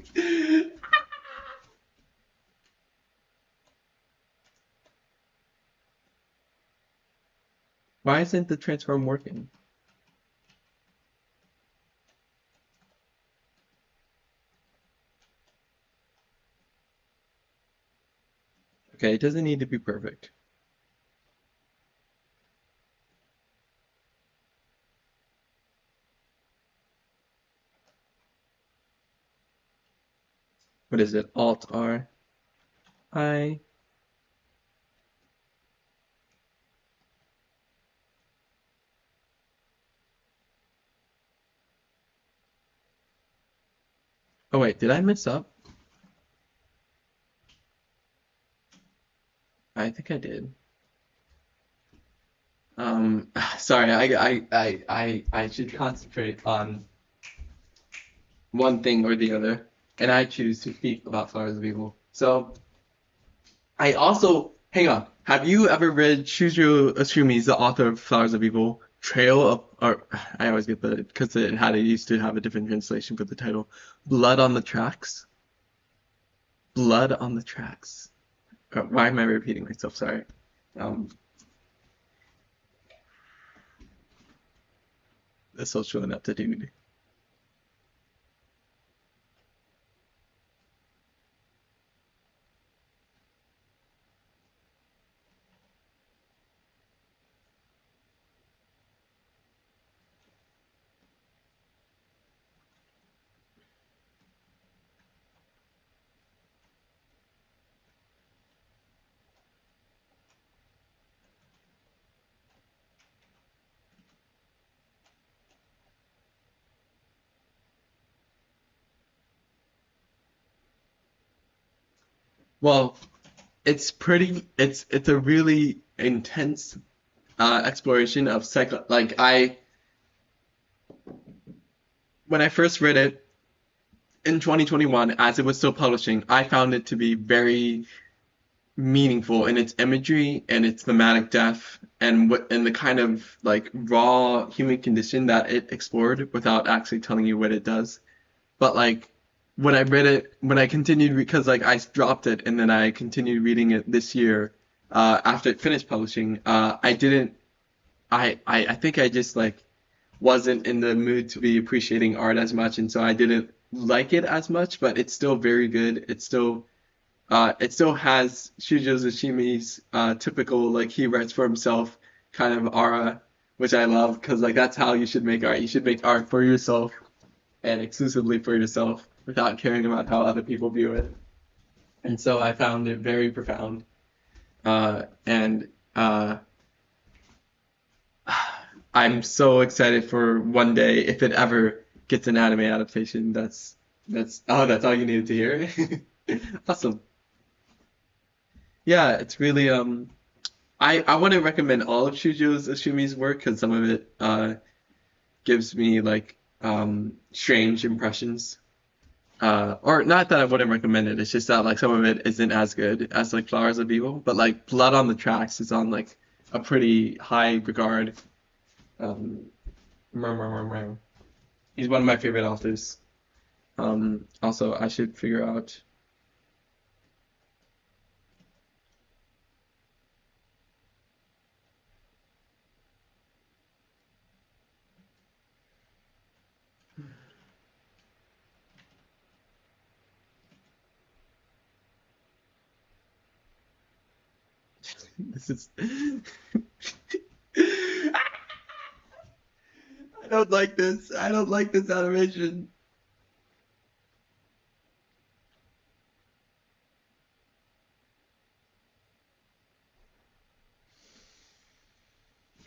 Why isn't the transform working? Okay, it doesn't need to be perfect. What is it? Alt R I. Oh wait, did I mess up? I think I did. Sorry, I should concentrate on one thing or the other, and I choose to speak about Flowers of Evil. So, I also, hang on, have you ever read Shujo Asumi's, the author of Flowers of Evil, Trail of, or I always get the, because it used to have a different translation for the title, Blood on the Tracks? Blood on the Tracks. Why am I repeating myself? Sorry. Um, the social ineptitude. Well, it's a really intense exploration of psycho. Like when I first read it in 2021, as it was still publishing, I found it to be very meaningful in its imagery and its thematic depth and the kind of like raw human condition that it explored without actually telling you what it does. But like when I read it, when I continued because like I dropped it and then I continued reading it this year after it finished publishing, I didn't. I think I just like wasn't in the mood to be appreciating art as much, and so I didn't like it as much. But it's still very good. It still has Shujo Tsushimi's typical like he writes for himself kind of aura, which I love because like that's how you should make art. You should make art for yourself and exclusively for yourself without caring about how other people view it. And so I found it very profound. And I'm so excited for one day if it ever gets an anime adaptation. That's all you needed to hear. Awesome. Yeah, it's really I want to recommend all of Shujo Ashumi's work because some of it gives me like strange impressions. Or not that I wouldn't recommend it. It's just that like some of it isn't as good as like Flowers of Evil, but like Blood on the Tracks is on like a pretty high regard. Um, he's one of my favorite authors. Also, I should figure out. This is. I don't like this. I don't like this animation.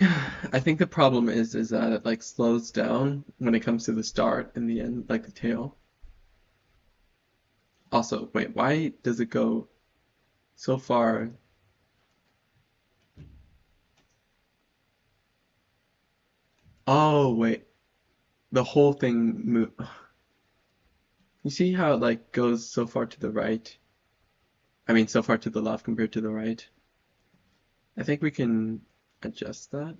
I think the problem is that it like slows down when it comes to the start and the end, like the tail. Also, wait, why does it go so far? Oh, wait, the whole thing move. You see how it like goes so far to the right? I mean, so far to the left compared to the right. I think we can adjust that.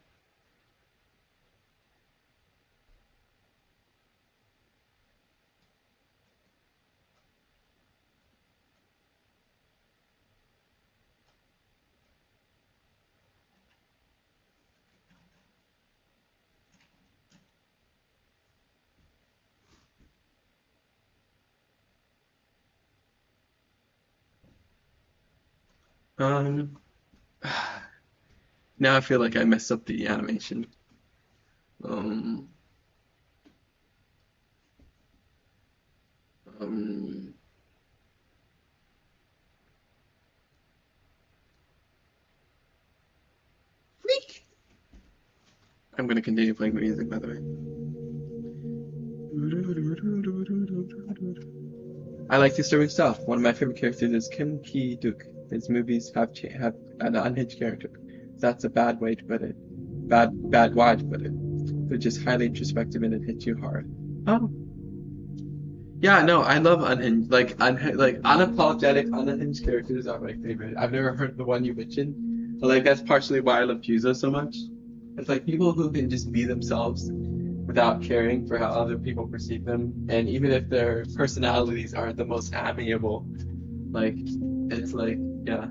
Um, now I feel like I messed up the animation. Um, um, Freak! I'm gonna continue playing the music, by the way. I like disturbing stuff. One of my favorite characters is Kim Ki-duk. His movies have an unhinged character. That's a bad way to put it. Bad way to put it. They're just highly introspective and it hits you hard. Oh, yeah, no, I love unhinged. Like unapologetic, unhinged characters are my favorite. I've never heard the one you mentioned, but like that's partially why I love Juzo so much. It's like people who can just be themselves without caring for how other people perceive them, and even if their personalities aren't the most amiable, like it's like yeah.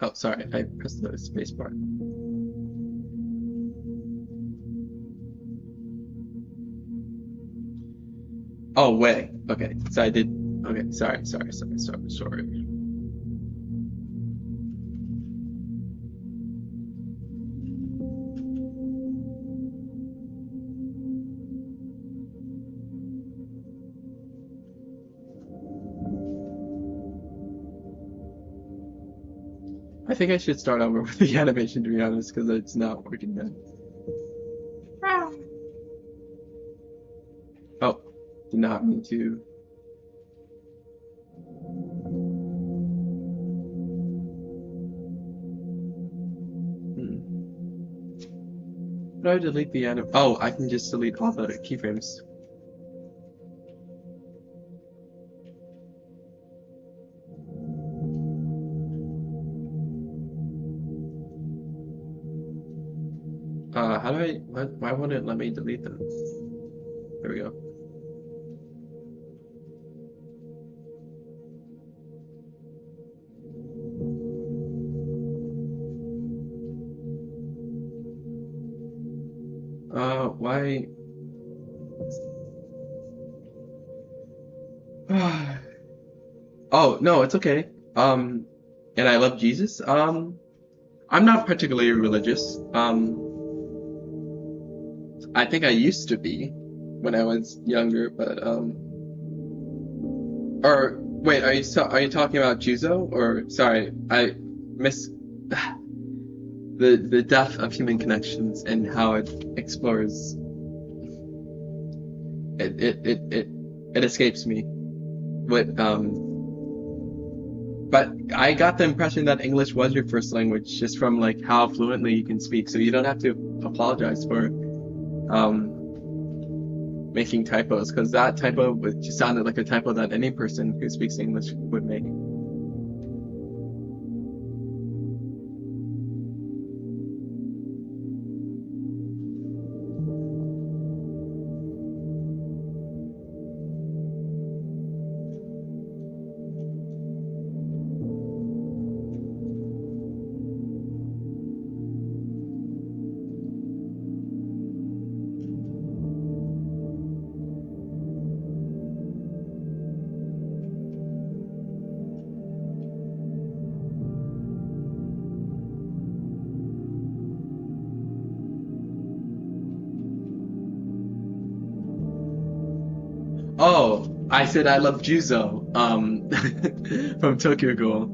Oh, sorry, I pressed the space bar. Oh, wait. Okay, so I did. Okay, sorry. I think I should start over with the animation, to be honest, because it's not working yet. Oh, did not mean to. How do I delete the anim? Oh, I can just delete all the keyframes. How do I? Why won't it let me delete them? There we go. Why? Oh, no, it's okay. And I love Jesus. I'm not particularly religious. I think I used to be when I was younger, but or wait, are you talking about Juzo? Or sorry, I miss the depth of human connections and how it explores. It escapes me. What But I got the impression that English was your first language just from like how fluently you can speak, so you don't have to apologize for making typos, because that typo just sounded like a typo that any person who speaks English would make. Oh, I said I love Juzo, from Tokyo Ghoul.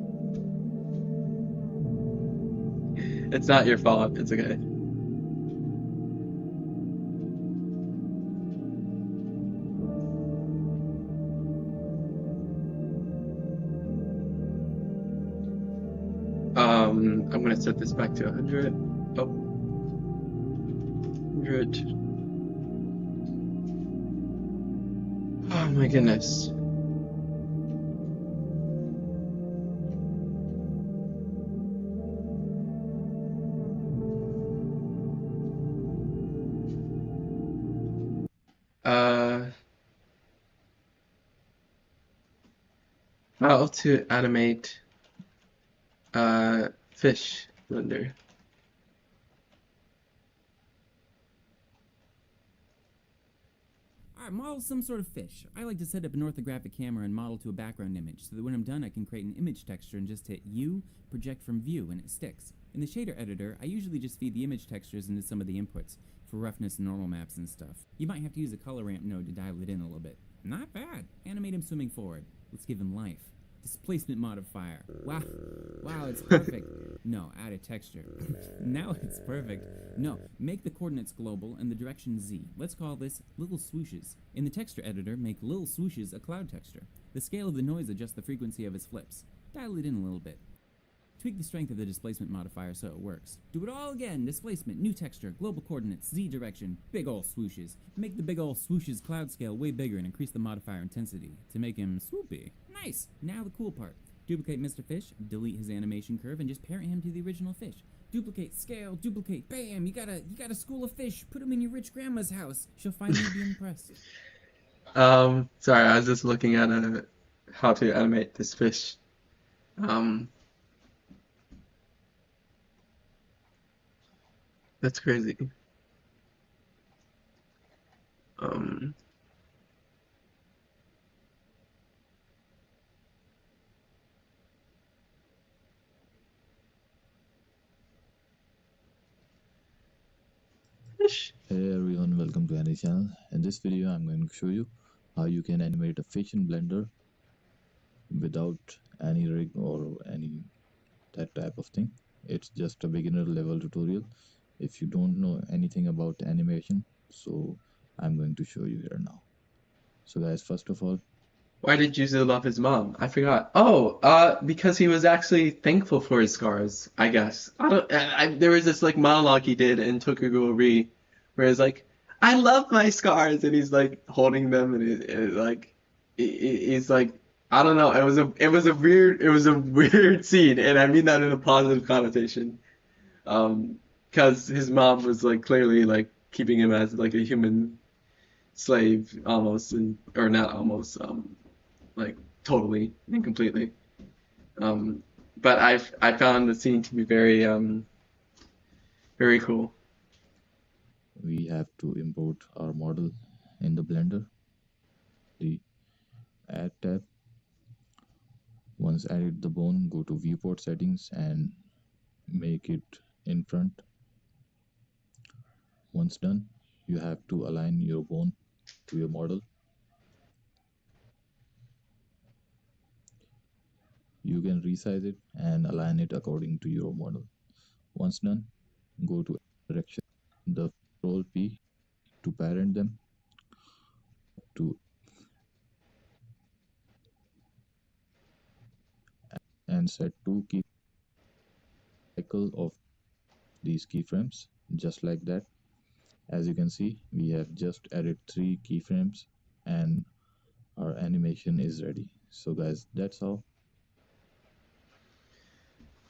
It's not your fault. It's okay. I'm gonna set this back to 100. Oh, 100. Oh my goodness. Uh, how to animate fish blender. Alright, model some sort of fish. I like to set up an orthographic camera and model to a background image, so that when I'm done I can create an image texture and just hit U, project from view, and it sticks. In the shader editor, I usually just feed the image textures into some of the inputs, for roughness and normal maps and stuff. You might have to use a color ramp node to dial it in a little bit. Not bad. Animate him swimming forward. Let's give him life. Displacement modifier. Wow. Wow, it's perfect. No, add a texture. Now it's perfect. No, make the coordinates global and the direction Z. Let's call this little swooshes. In the texture editor, make little swooshes a cloud texture. The scale of the noise adjusts the frequency of his flips. Dial it in a little bit. Tweak the strength of the displacement modifier so it works. Do it all again. Displacement, new texture, global coordinates, Z direction, big ol' swooshes. Make the big ol' swooshes cloud scale way bigger and increase the modifier intensity to make him swoopy. Nice! Now the cool part. Duplicate Mr. Fish, delete his animation curve, and just parent him to the original fish. Duplicate, scale, duplicate, bam! You got a school of fish. Put him in your rich grandma's house. She'll finally be impressed. Sorry, I was just looking at how to animate this fish. That's crazy. Fish. Hey everyone, welcome to any channel. In this video, I'm going to show you how you can animate a fish in Blender without any rig or any that type of thing. It's just a beginner level tutorial if you don't know anything about animation. So I'm going to show you here now. So guys, first of all, Why did Juzu love his mom? I forgot. Oh, because he was actually thankful for his scars, I guess. I don't. There was this like monologue he did in Tokugo Re, where he's like, "I love my scars," and he's like holding them, and he's like, I don't know. It was a weird scene, and I mean that in a positive connotation. Because his mom was like clearly like keeping him as like a human slave almost, and or not almost. Like totally and completely. Um, but I found the scene to be very cool. we have to import our model in the Blender. The Add tab. Once added the bone, go to viewport settings and make it in front. Once done, you have to align your bone to your model. You can resize it and align it according to your model. Once done, go to direction, the Control P to parent them to and set two key cycle of these keyframes just like that. As you can see, we have just added 3 keyframes and our animation is ready. So guys, that's all.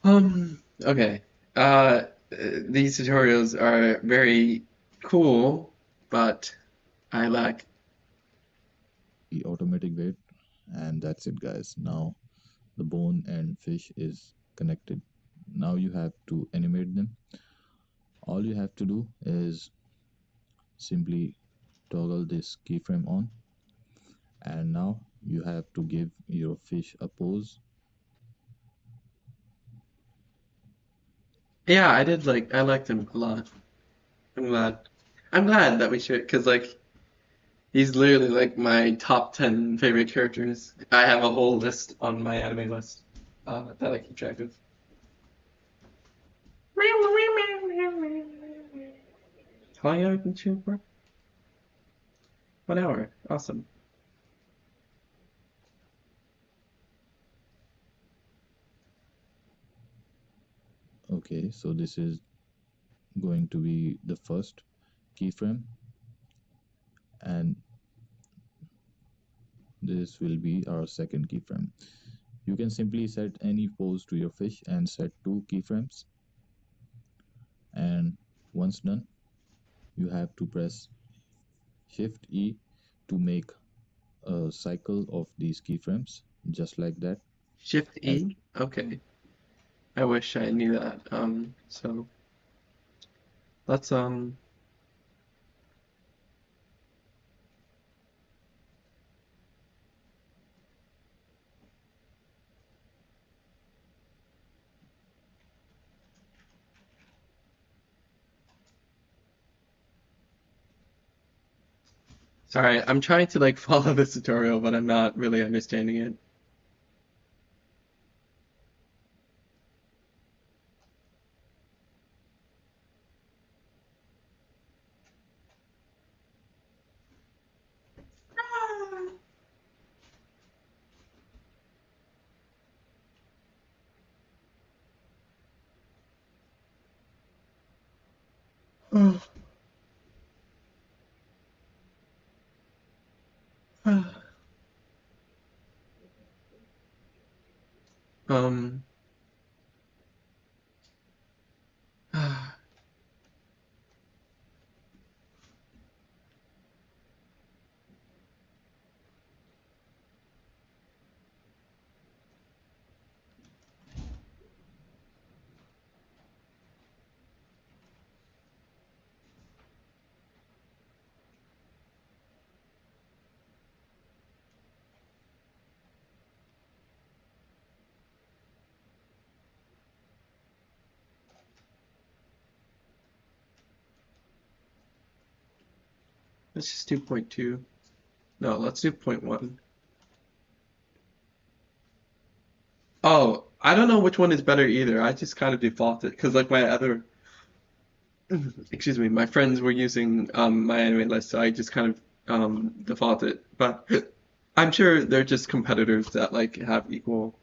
Okay. These tutorials are very cool, but I lack. The automatic weight, and that's it guys. Now the bone and fish is connected. Now you have to animate them. All you have to do is simply toggle this keyframe on, and now you have to give your fish a pose. Yeah, I liked him a lot. I'm glad. I'm glad that we should, because like he's literally like my top 10 favorite characters. I have a whole list on my anime list that I keep track of. How long have I been shooting for? 1 hour. Awesome. Okay, so this is going to be the first keyframe, and this will be our second keyframe. You can simply set any pose to your fish and set 2 keyframes, and once done you have to press Shift E to make a cycle of these keyframes just like that. Shift As E? Okay. I wish I knew that. So let's sorry, I'm trying to like follow this tutorial, but I'm not really understanding it. Um, let's just do point 2. No, let's do point 1. Oh, I don't know which one is better either. I just kind of defaulted because like my other, excuse me, my friends were using my anime list, so I just kind of defaulted. But I'm sure they're just competitors that like have equal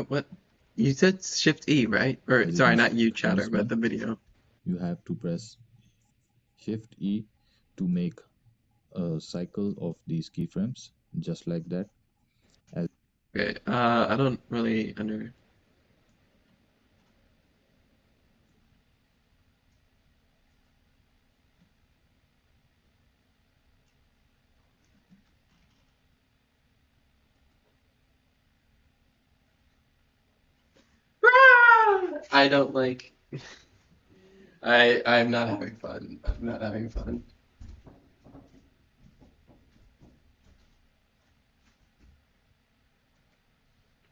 what you said Shift E, right? Or As you sorry, can not see you, on the Chatter, but screen, the video. you have to press Shift E to make a cycle of these keyframes, just like that. As Okay, I don't really under. I don't like. I'm not having fun. I'm not having fun.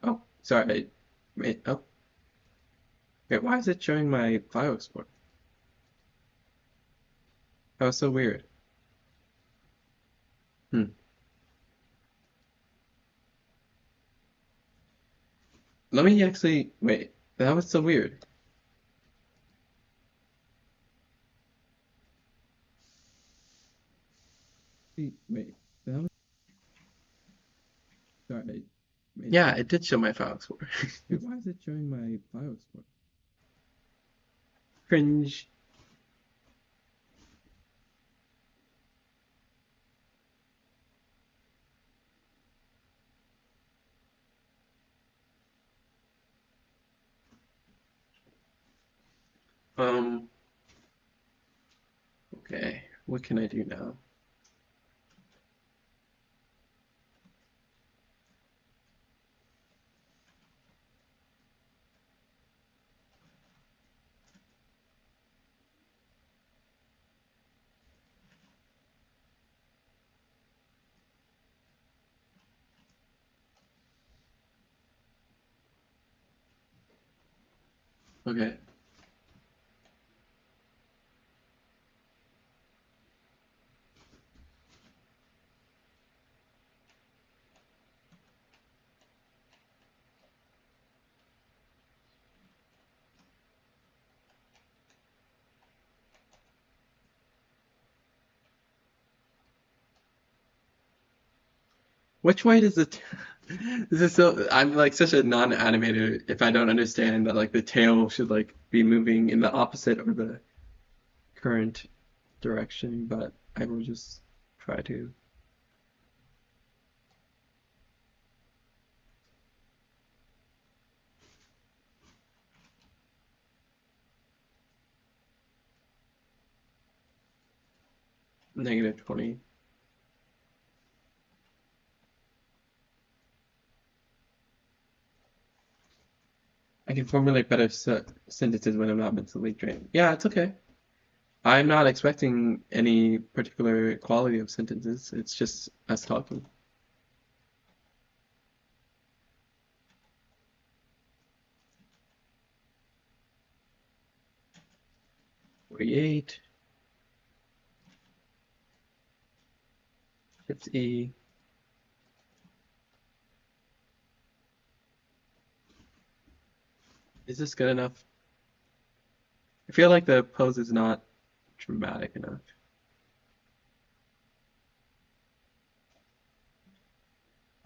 Oh, sorry. Wait. Oh, wait. Why is it showing my file export? That was so weird. Hmm. Let me actually wait. That was so weird. Wait. That was sorry. Wait. Yeah, it did show my file export. Wait, why is it showing my file export? Cringe. Um. Okay. What can I do now? Okay. Which way does it? This is so. I'm like such a non-animator if I don't understand that like the tail should like be moving in the opposite or the current direction, but I will just try to. -20. I can formulate better sentences when I'm not mentally drained. Yeah, it's okay. I'm not expecting any particular quality of sentences. It's just us talking. 48. 50. Is this good enough? I feel like the pose is not dramatic enough.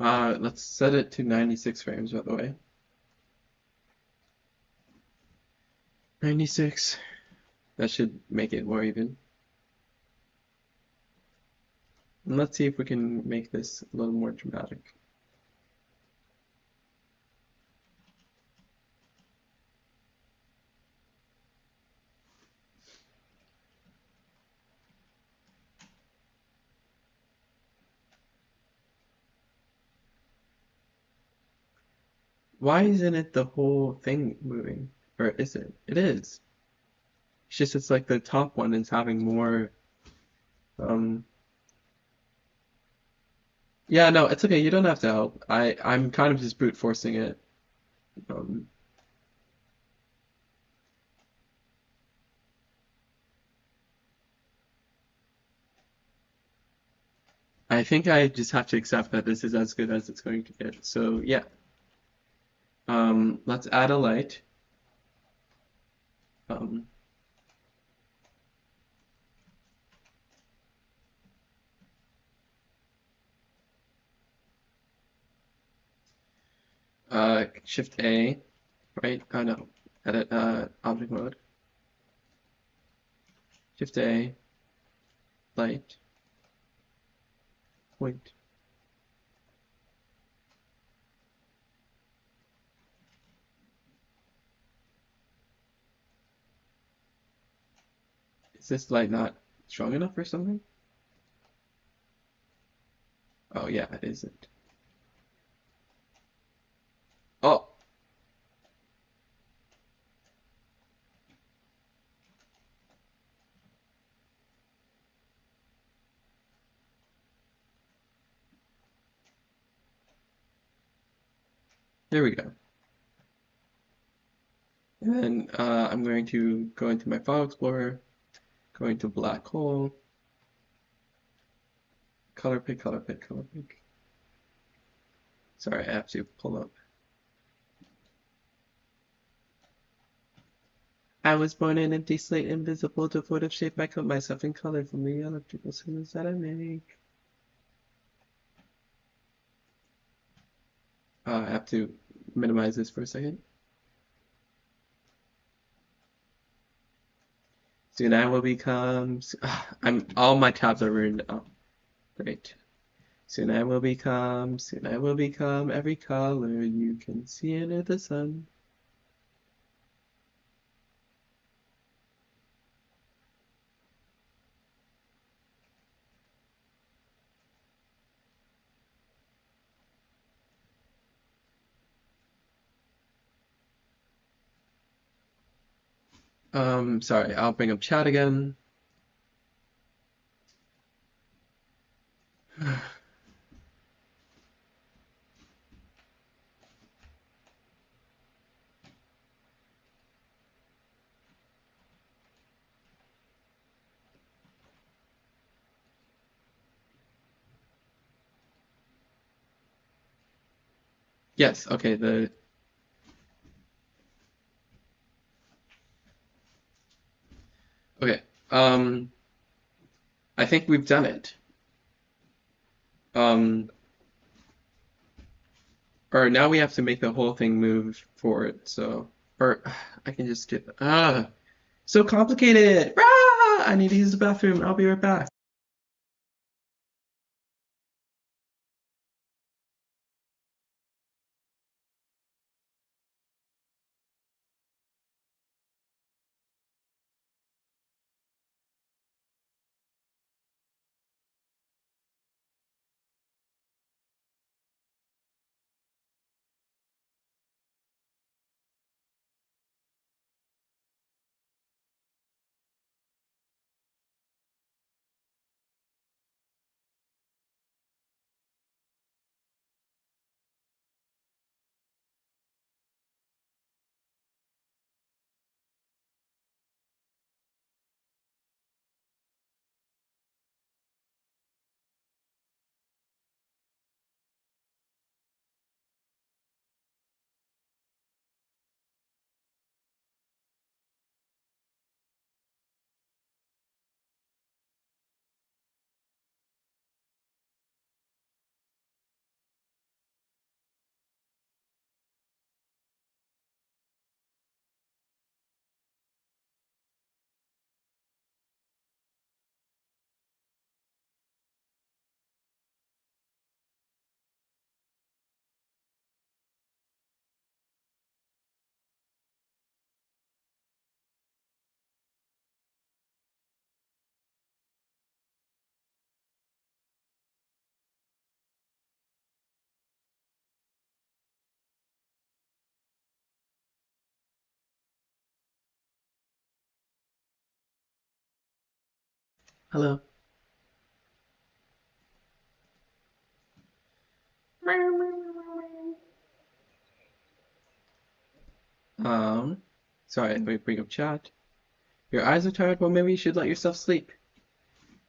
Let's set it to 96 frames, by the way. 96. That should make it more even. And let's see if we can make this a little more dramatic. Why isn't it the whole thing moving? Or is it? It is. It's just it's like the top one is having more um yeah, no, it's okay. You don't have to help. I'm kind of just brute forcing it. Um I think I just have to accept that this is as good as it's going to get. So yeah. Let's add a light. Um Shift A, right? Oh no. Edit object mode. Shift A, light, point. Is this light not strong enough or something? Oh yeah, it isn't. Oh, there we go. And then I'm going to go into my file explorer, go into black hole, color pick, color pick, color pick. Sorry, I have to pull up. I was born an empty slate, invisible, devoid of shape. I cut myself in color from the electrical signals that I make. I have to minimize this for a second. Soon I will become. All my tabs are ruined. Oh, great. Soon I will become. Soon I will become every color you can see under the sun. Sorry, I'll bring up chat again. Yes, okay, okay. I think we've done it. Or now we have to make the whole thing move forward, so or I can just skip. So complicated. I need to use the bathroom. I'll be right back. Hello. Sorry, let me bring up chat. Your eyes are tired? Well, maybe you should let yourself sleep.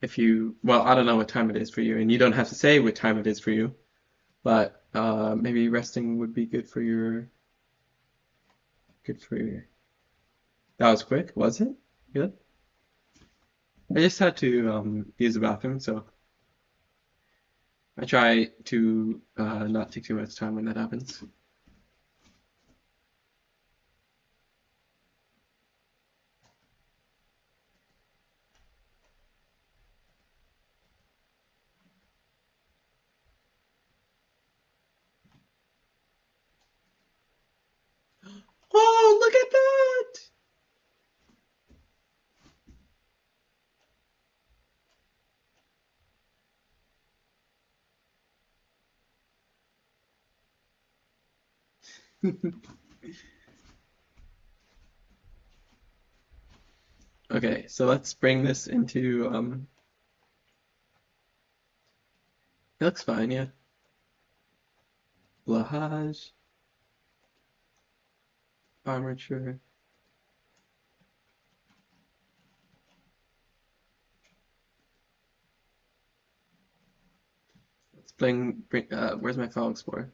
Well, I don't know what time it is for you, and you don't have to say what time it is for you, but maybe resting would be good for That was quick, was it? Good. I just had to use the bathroom, so I try to not take too much time when that happens. Oh, look at that! Okay, so let's bring this into it looks fine, yeah. Blahage, armature. Let's bring where's my file explorer?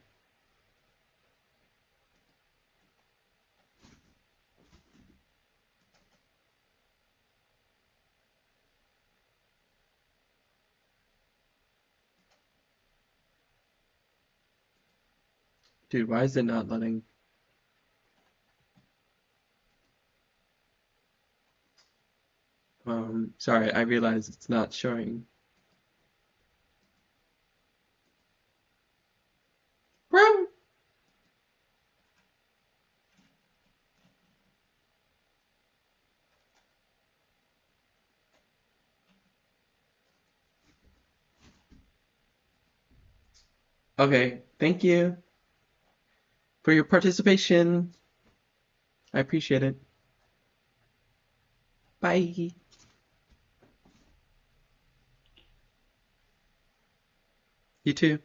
Dude, why is it not letting? Sorry, I realize it's not showing. Bro! Okay, thank you for your participation. I appreciate it. Bye. You too.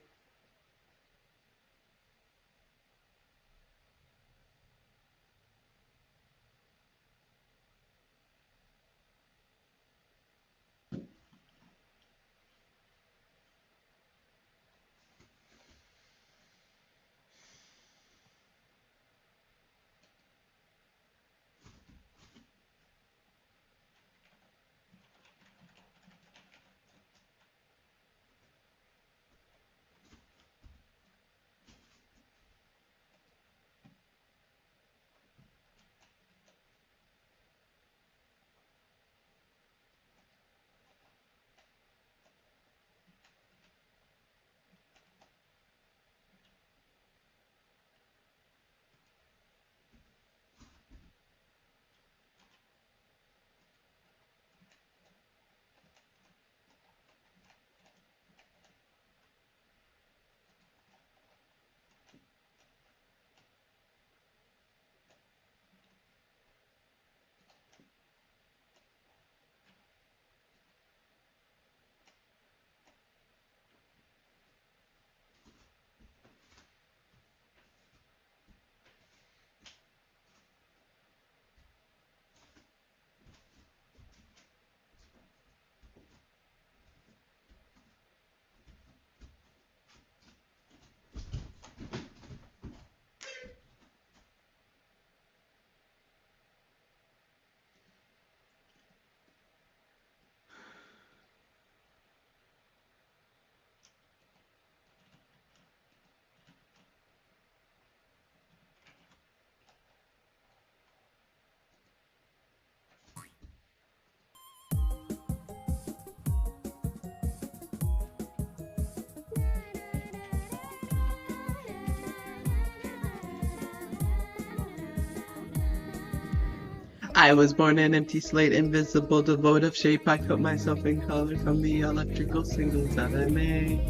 I was born an empty slate, invisible, devoid of shape. I cut myself in color from the electrical signals that I made.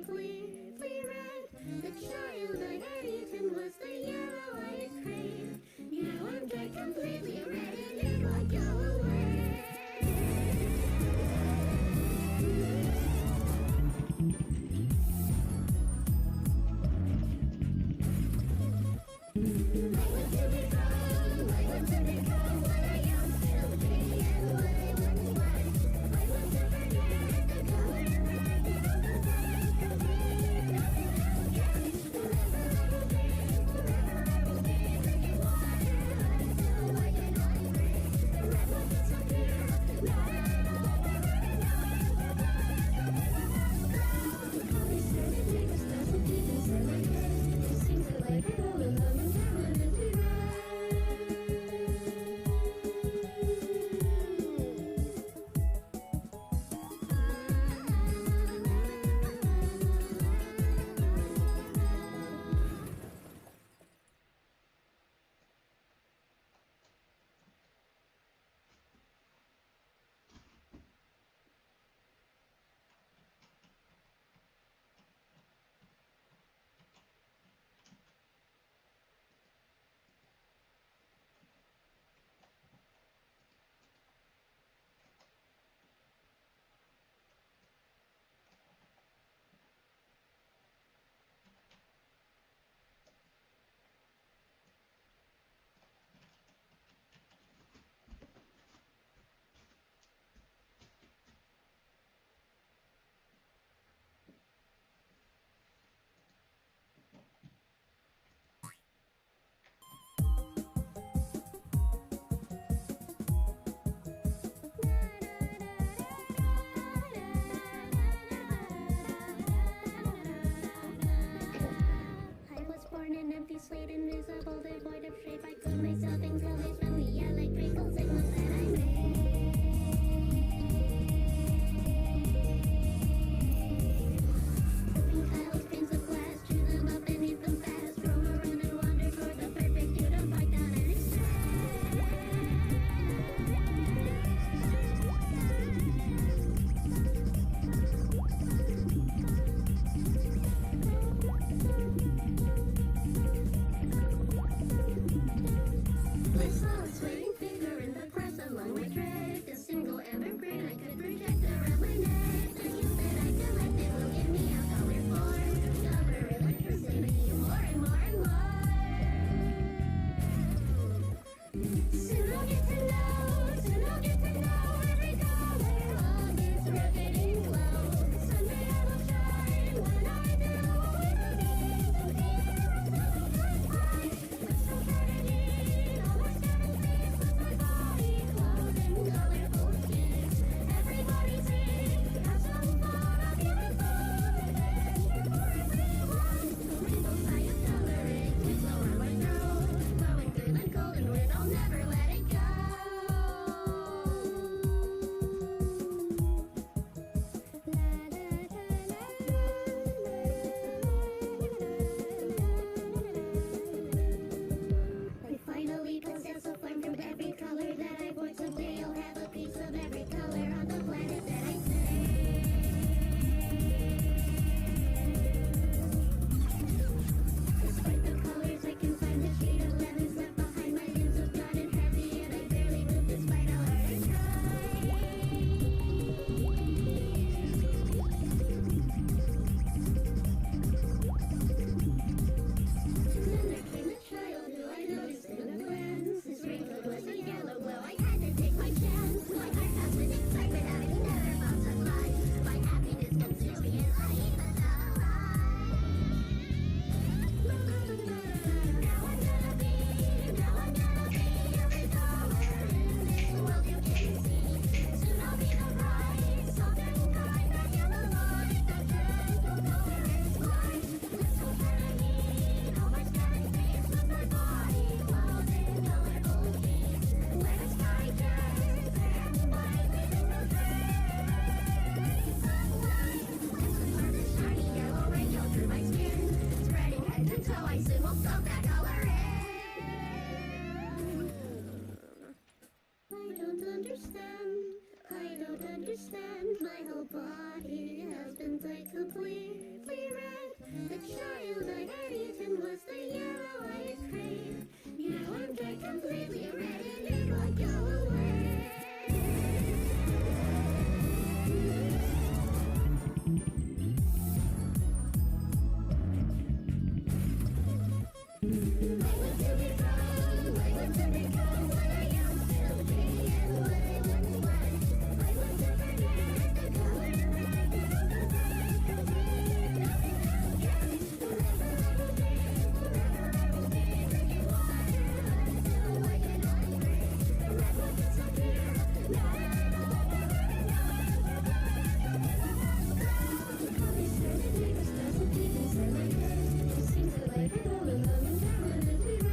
completely red. The child I had eaten was the yellow I had craved. Now I'm dead completely red and it won't go away. I was born an empty slate, invisible, devoid of shape. I clone myself intelligently, I like crinkle signals that I made. Moving tiles, panes of glass, chew them up and eat them fast. Roam around and wander toward the perfect you to find out and my slowest waiting finger in the glass along my tread. A single amber grain I could project around my neck. The use that I collected will give me a color form. Cover electricity more and more and more. Soon I'll get to know every color of this rotating globe. Someday I will shine. When I do, always again. The fear of something high. Let's go fraternity. Almost seven feet with my body clothed in colorful skin. Everybody sing. Have some fun. I'll give it fun. Adventure for everyone. The rainbow sky of coloring takes over my throat. Glowing through the golden wind. I'll never let it go. I finally possess a form from every color that I want. Someday I'll have a piece of every color on the planet that I Despite the colors, I can find the shade of lemons left behind. My limbs have gotten heavy and I barely move despite how hard I Then there came a child who I noticed in a glance. His raincoat was a yellow glow. I had to take my chance. My heart pounds with excitement, having never felt such life. My happiness consumed me and I even felt alive. Now I'm gonna be every color in this world you can see. Soon I'll be the bright, soft and kind, that yellow light, that gentle color is mine. Let's go fraternity, no more scattering space with my body clothed in colorful sheets. Where the sky turns and white within the fairy sunlight. Let's absorb the shiny yellow ray go through my skin, spreading head to toe. I soon will soak that color in. I don't understand. My whole body has been taken completely child I had eaten was the yellow-eyed crane. Now I'm dried completely red and it won't go away. I want to become, I want to become what I used to be and what I once was. I want to forget the color red and all the colors complete. Nothing else counts. Forever I will be, forever I will be drinking water until I get hungry. The red will disappear. Now that I'm older, now I'm call me serenity, the stars will keep inside my head. It seems that life had all along and permanently right.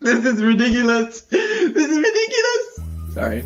This is ridiculous. This is ridiculous. Sorry.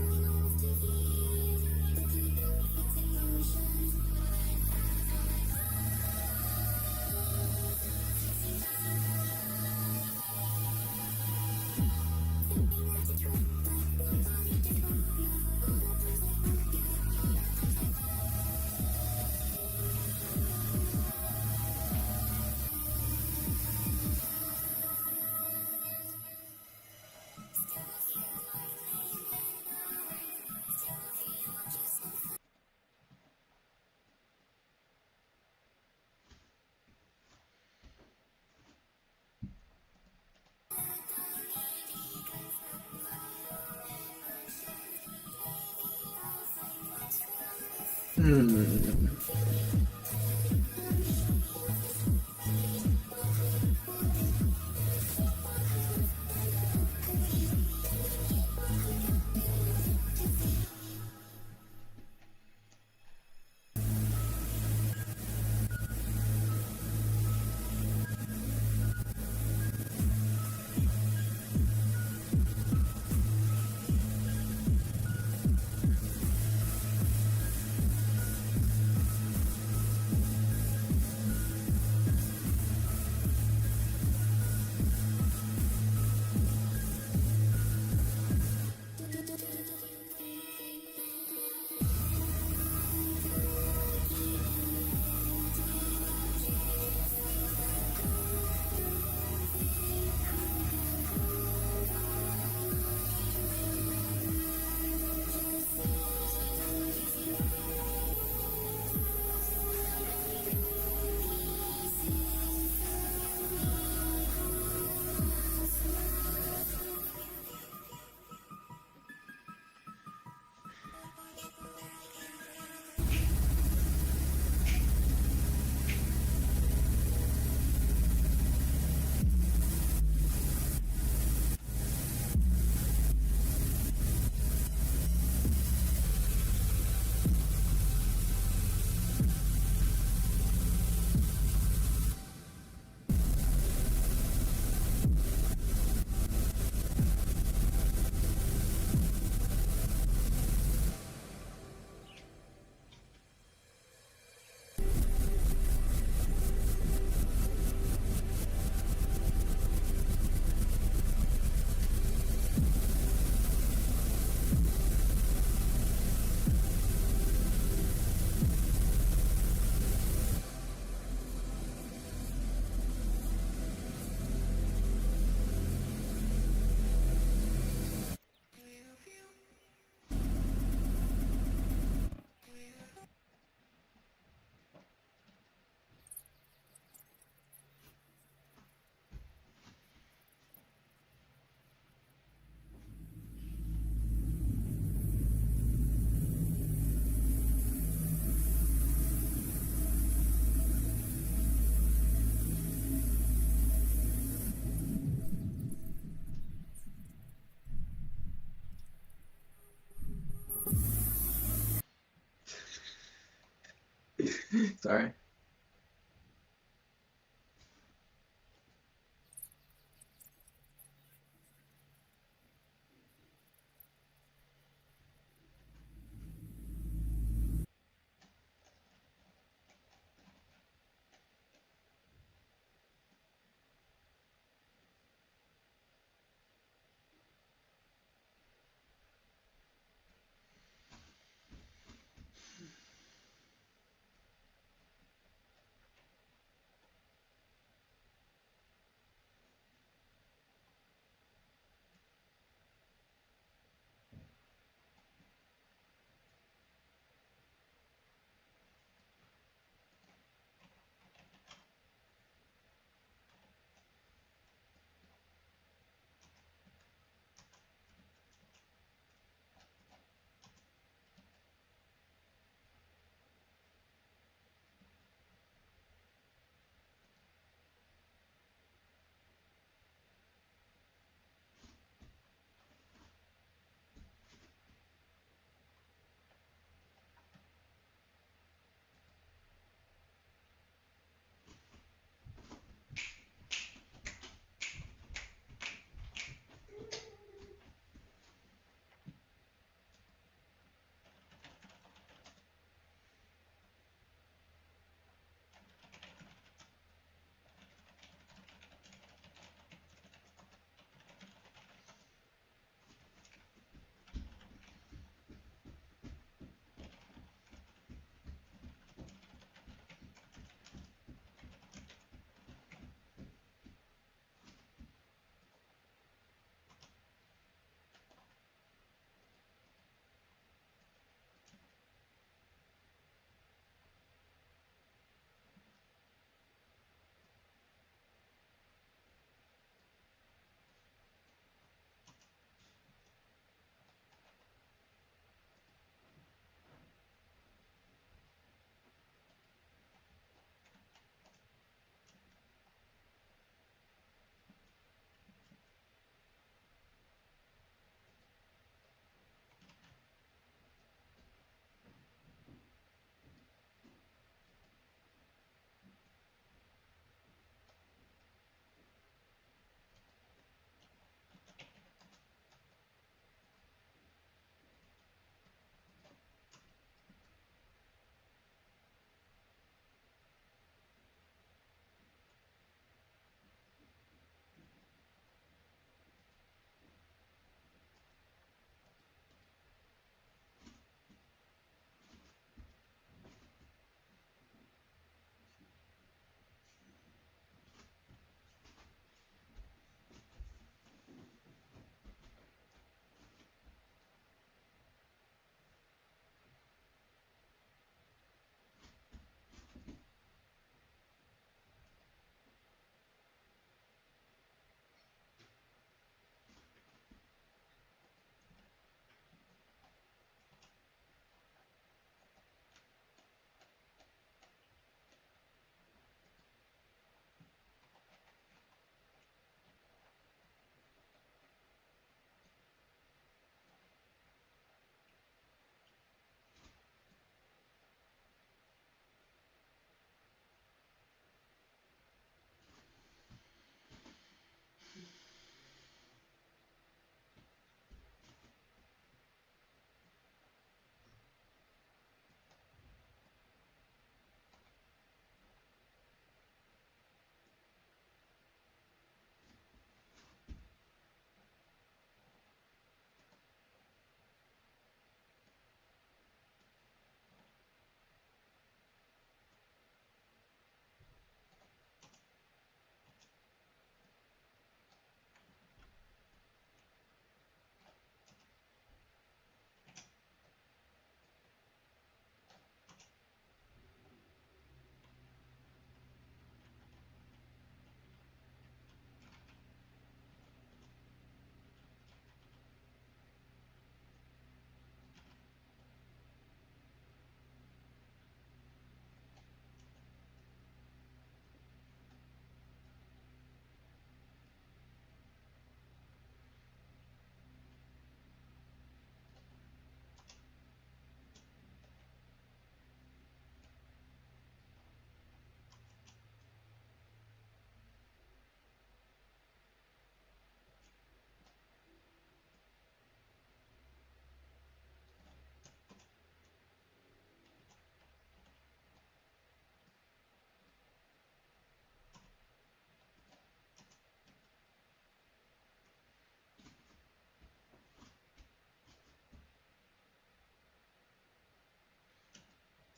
Sorry.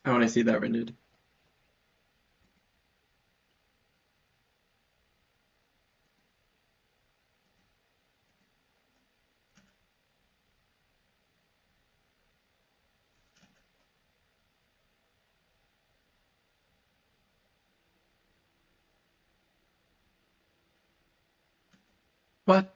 I want to see that rendered. What?